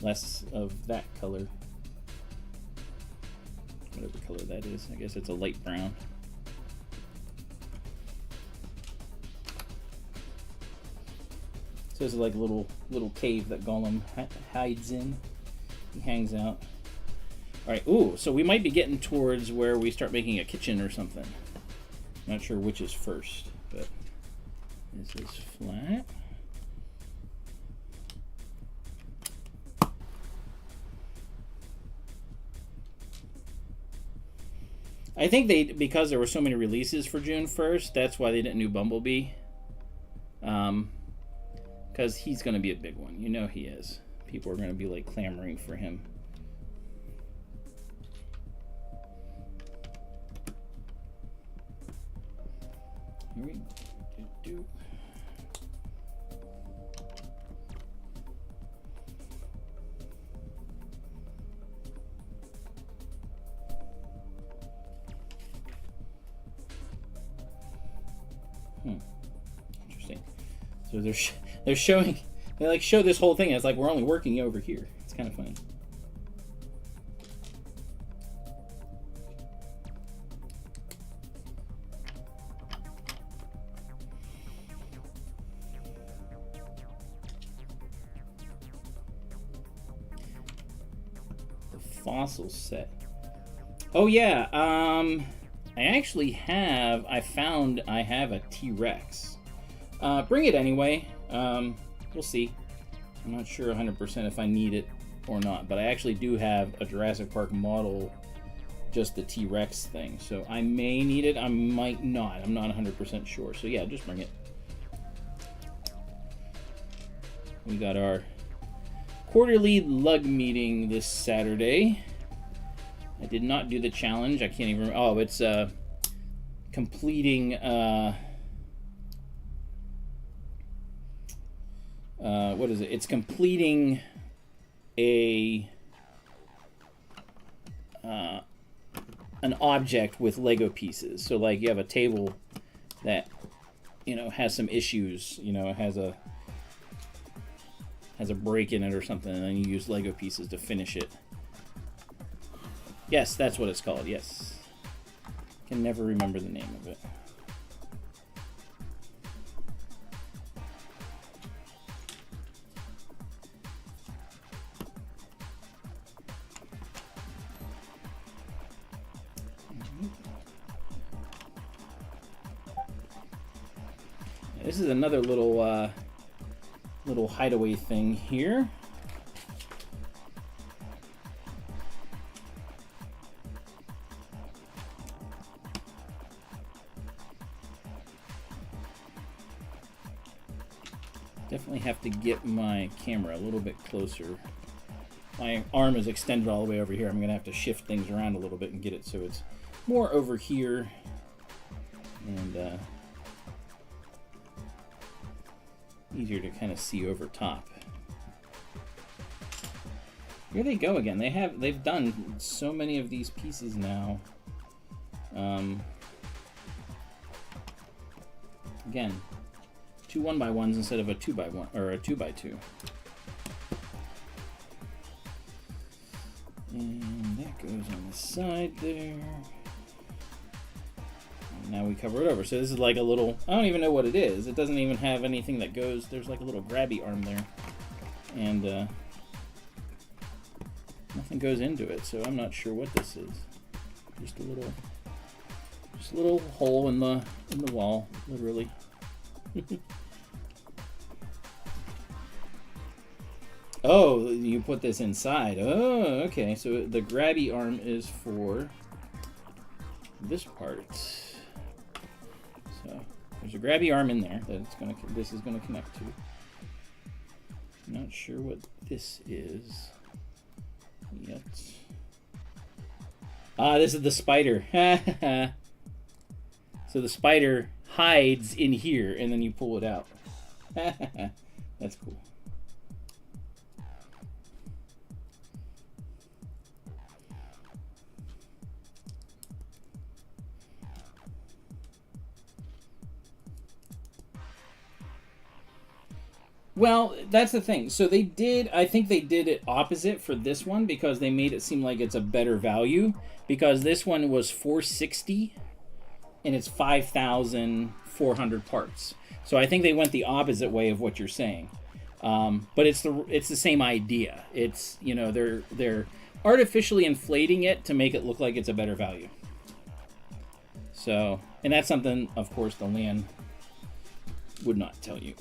less of that color, whatever color that is. I guess it's a light brown. So this is like a little cave that Gollum hides in. He hangs out. All right, ooh, so we might be getting towards where we start making a kitchen or something. Not sure which is first, but this is flat. I think because there were so many releases for June 1st, that's why they didn't do Bumblebee. Because he's going to be a big one. You know he is. People are going to be like clamoring for him. Here we do. Interesting. So they're showing, they like show this whole thing. It's like we're only working over here. It's kind of funny. Fossil set. Oh yeah, I actually have, I have a T-Rex. Bring it anyway. We'll see. I'm not sure 100% if I need it or not, but I actually do have a Jurassic Park model, just the T-Rex thing. So I may need it, I might not. I'm not 100% sure. So yeah, just bring it. We got our quarterly lug meeting this Saturday. I did not do the challenge. I can't even remember. Oh, it's completing what is it? It's completing a an object with Lego pieces. So like you have a table that, you know, has some issues, you know, it has a break in it or something, and then you use Lego pieces to finish it. Yes, that's what it's called, yes. Can never remember the name of it. This is another little little hideaway thing here. Definitely have to get my camera a little bit closer. My arm is extended all the way over here. I'm gonna have to shift things around a little bit and get it so it's more over here. And easier to kind of see over top. Here they go again. They've done so many of these pieces now. Again, 2 1x1s instead of a 2x1 or a 2x2. And that goes on the side there. Now we cover it over. So this is like a little, I don't even know what it is. It doesn't even have anything that goes, there's like a little grabby arm there. And nothing goes into it, so I'm not sure what this is. Just a little hole in the wall, literally. Oh, you put this inside. Oh, okay. So the grabby arm is for this part. So there's a grabby arm in there that this is gonna connect to. Not sure what this is yet. Ah, this is the spider. So the spider hides in here, and then you pull it out. That's cool. Well, that's the thing. So they did, I think they did it opposite for this one because they made it seem like it's a better value, because this one was $460 and it's 5,400 parts. So I think they went the opposite way of what you're saying. But it's the same idea. It's, you know, they're artificially inflating it to make it look like it's a better value. So, and that's something, of course, the LAN would not tell you.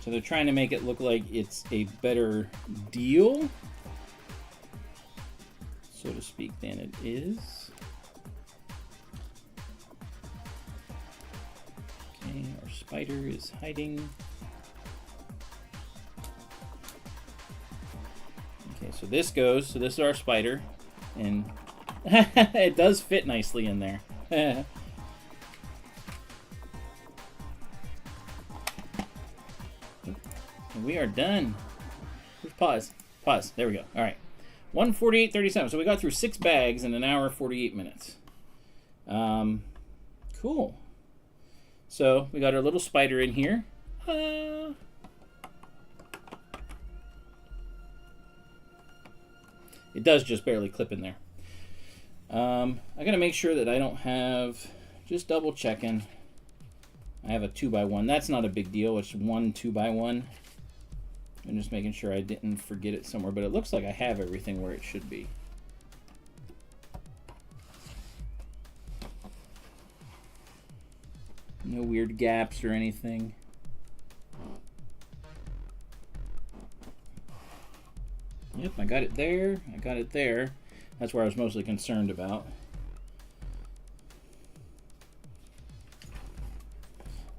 So they're trying to make it look like it's a better deal, so to speak, than it is. Okay, our spider is hiding. Okay, so this goes, so this is our spider, and it does fit nicely in there. We are done. Pause. Pause. There we go. All right. 1:48:37. So we got through 6 bags in an hour 48 minutes. Cool. So we got our little spider in here. It does just barely clip in there. I gotta make sure that I don't have, just double checking. I have a 2x1. That's not a big deal. It's one 2x1. I'm just making sure I didn't forget it somewhere, but it looks like I have everything where it should be. No weird gaps or anything. Yep, I got it there. I got it there. That's where I was mostly concerned about.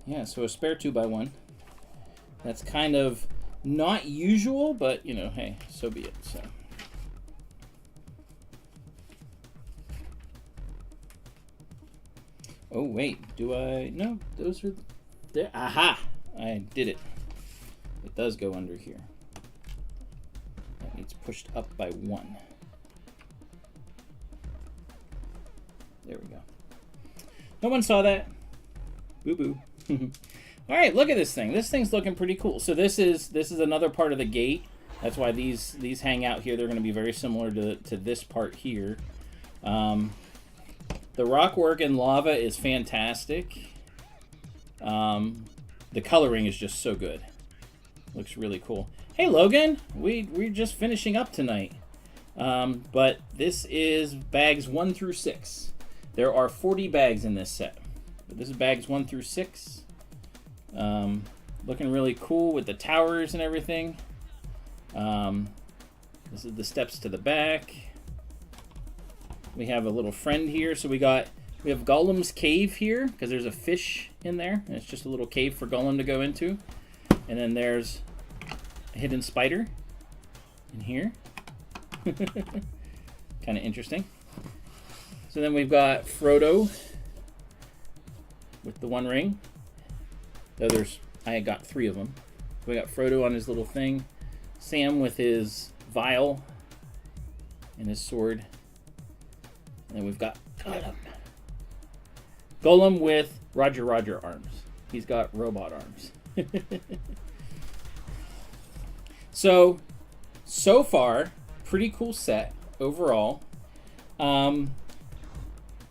Yeah, so a spare 2x1. That's kind of not usual, but you know, hey, so be it. So. Oh wait, do I? No, those are there. Aha! I did it. It does go under here. That needs pushed up by 1. There we go. No one saw that. Boo boo. All right, look at this thing. This thing's looking pretty cool. So this is another part of the gate. That's why these hang out here. They're going to be very similar to this part here. The rock work in lava is fantastic. The coloring is just so good. Looks really cool. Hey Logan, we're just finishing up tonight. But this is bags 1 through 6. There are 40 bags in this set. But this is bags 1 through 6. Looking really cool with the towers and everything. This is the steps to the back. We have a little friend here. So we have Gollum's cave here because there's a fish in there, and it's just a little cave for Gollum to go into. And then there's a hidden spider in here. Kind of interesting. So then we've got Frodo with the 1 ring. I got 3 of them. We got Frodo on his little thing, Sam with his vial and his sword, and then we've got Gollum with Roger arms. He's got robot arms. So far, pretty cool set overall.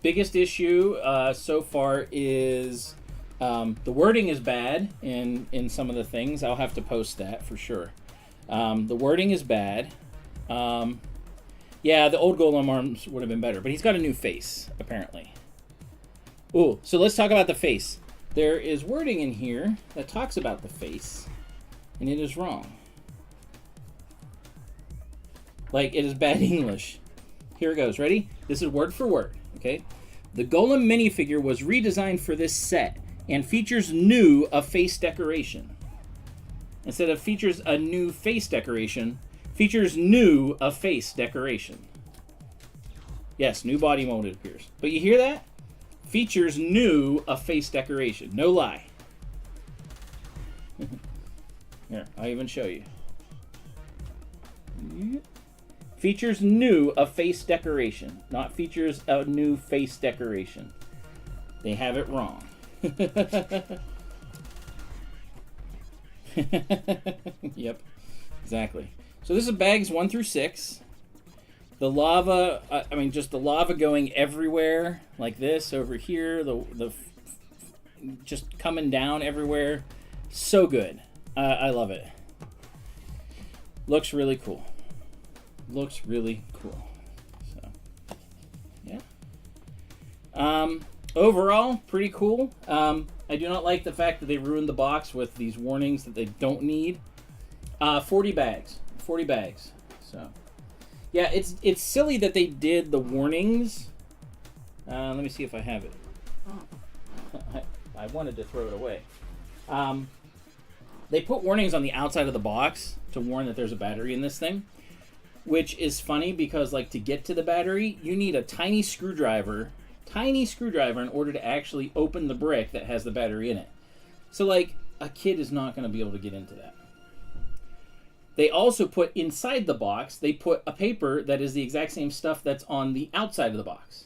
Biggest issue so far is the wording is bad in some of the things. I'll have to post that for sure. The wording is bad. Yeah, the old Golem arms would have been better, but he's got a new face, apparently. Ooh, so let's talk about the face. There is wording in here that talks about the face, and it is wrong. Like, it is bad English. Here it goes. Ready? This is word for word, okay? The Golem minifigure was redesigned for this set and features new a face decoration. Instead of features a new face decoration, features new a face decoration. Yes, new body mold it appears. But you hear that? Features new a face decoration. No lie. Here, I'll even show you. Features new a face decoration, not features a new face decoration. They have it wrong. Yep, exactly. So this is bags 1 through 6. The lava, just the lava going everywhere, like this over here. The just coming down everywhere. So good. I love it. Looks really cool. Looks really cool. So, yeah. Overall, pretty cool. I do not like the fact that they ruined the box with these warnings that they don't need. 40 bags. 40 bags. So, yeah, it's silly that they did the warnings. Let me see if I have it. I wanted to throw it away. They put warnings on the outside of the box to warn that there's a battery in this thing, which is funny because, like, to get to the battery, you need a tiny screwdriver in order to actually open the brick that has the battery in it. So, like, a kid is not going to be able to get into that. They also put inside the box, they put a paper that is the exact same stuff that's on the outside of the box.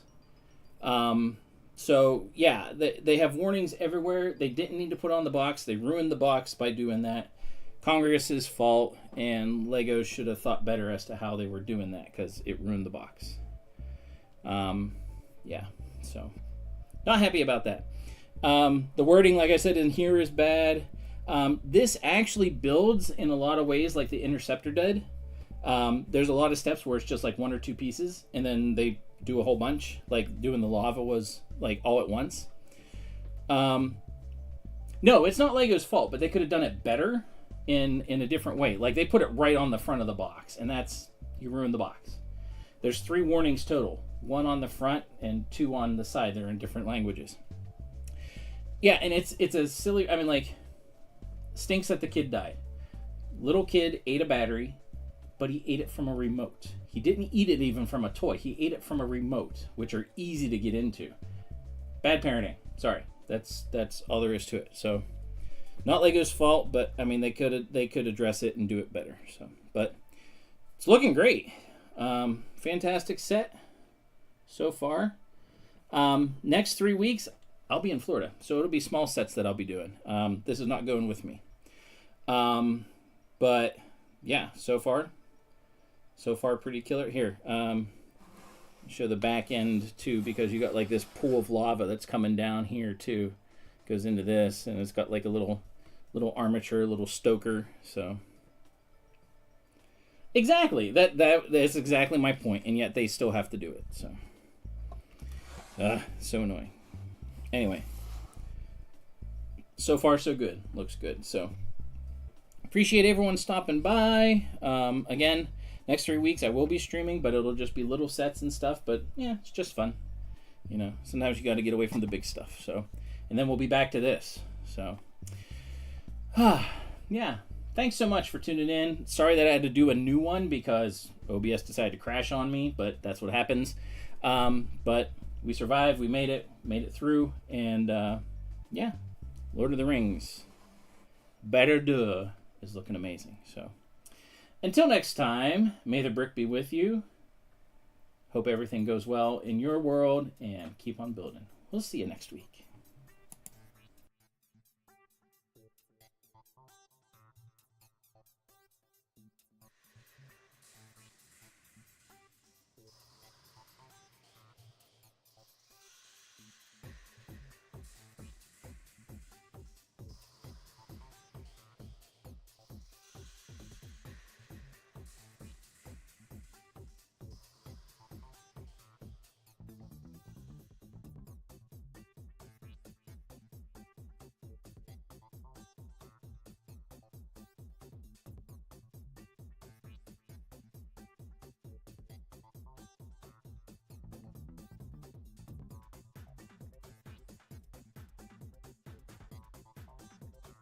So, yeah, they have warnings everywhere. They didn't need to put on the box. They ruined the box by doing that. Congress's fault, and Legos should have thought better as to how they were doing that because it ruined the box. Yeah, so not happy about that. The wording, like I said, in here is bad. This actually builds in a lot of ways like the Interceptor did. There's a lot of steps where it's just like 1 or 2 pieces, and then they do a whole bunch. Like doing the lava was like all at once. No, it's not Lego's fault, but they could have done it better in a different way. Like they put it right on the front of the box, and you ruined the box. There's 3 warnings total. 1 on the front and 2 on the side. They're in different languages. Yeah, and it's a silly, stinks that the kid died. Little kid ate a battery, but he ate it from a remote. He didn't eat it even from a toy. He ate it from a remote, which are easy to get into. Bad parenting. Sorry. That's all there is to it. So, not Lego's fault, but they could address it and do it better. So, but it's looking great. Fantastic set so far. Next 3 weeks, I'll be in Florida, so it'll be small sets that I'll be doing. This is not going with me. But yeah, so far pretty killer. Here, show the back end too, because you got like this pool of lava that's coming down here too. Goes into this, and it's got like a little armature, little stoker. So exactly that's exactly my point, and yet they still have to do it. So annoying. Anyway, so far so good. Looks good. So appreciate everyone stopping by. Again, next 3 weeks I will be streaming, but it'll just be little sets and stuff. But yeah, it's just fun. Sometimes you got to get away from the big stuff. So, and then we'll be back to this. So, yeah. Thanks so much for tuning in. Sorry that I had to do a new one because OBS decided to crash on me, but that's what happens. But we survived. We made it through. And yeah, Lord of the Rings Barad-Dur is looking amazing. So until next time, may the brick be with you. Hope everything goes well in your world, and keep on building. We'll see you next week.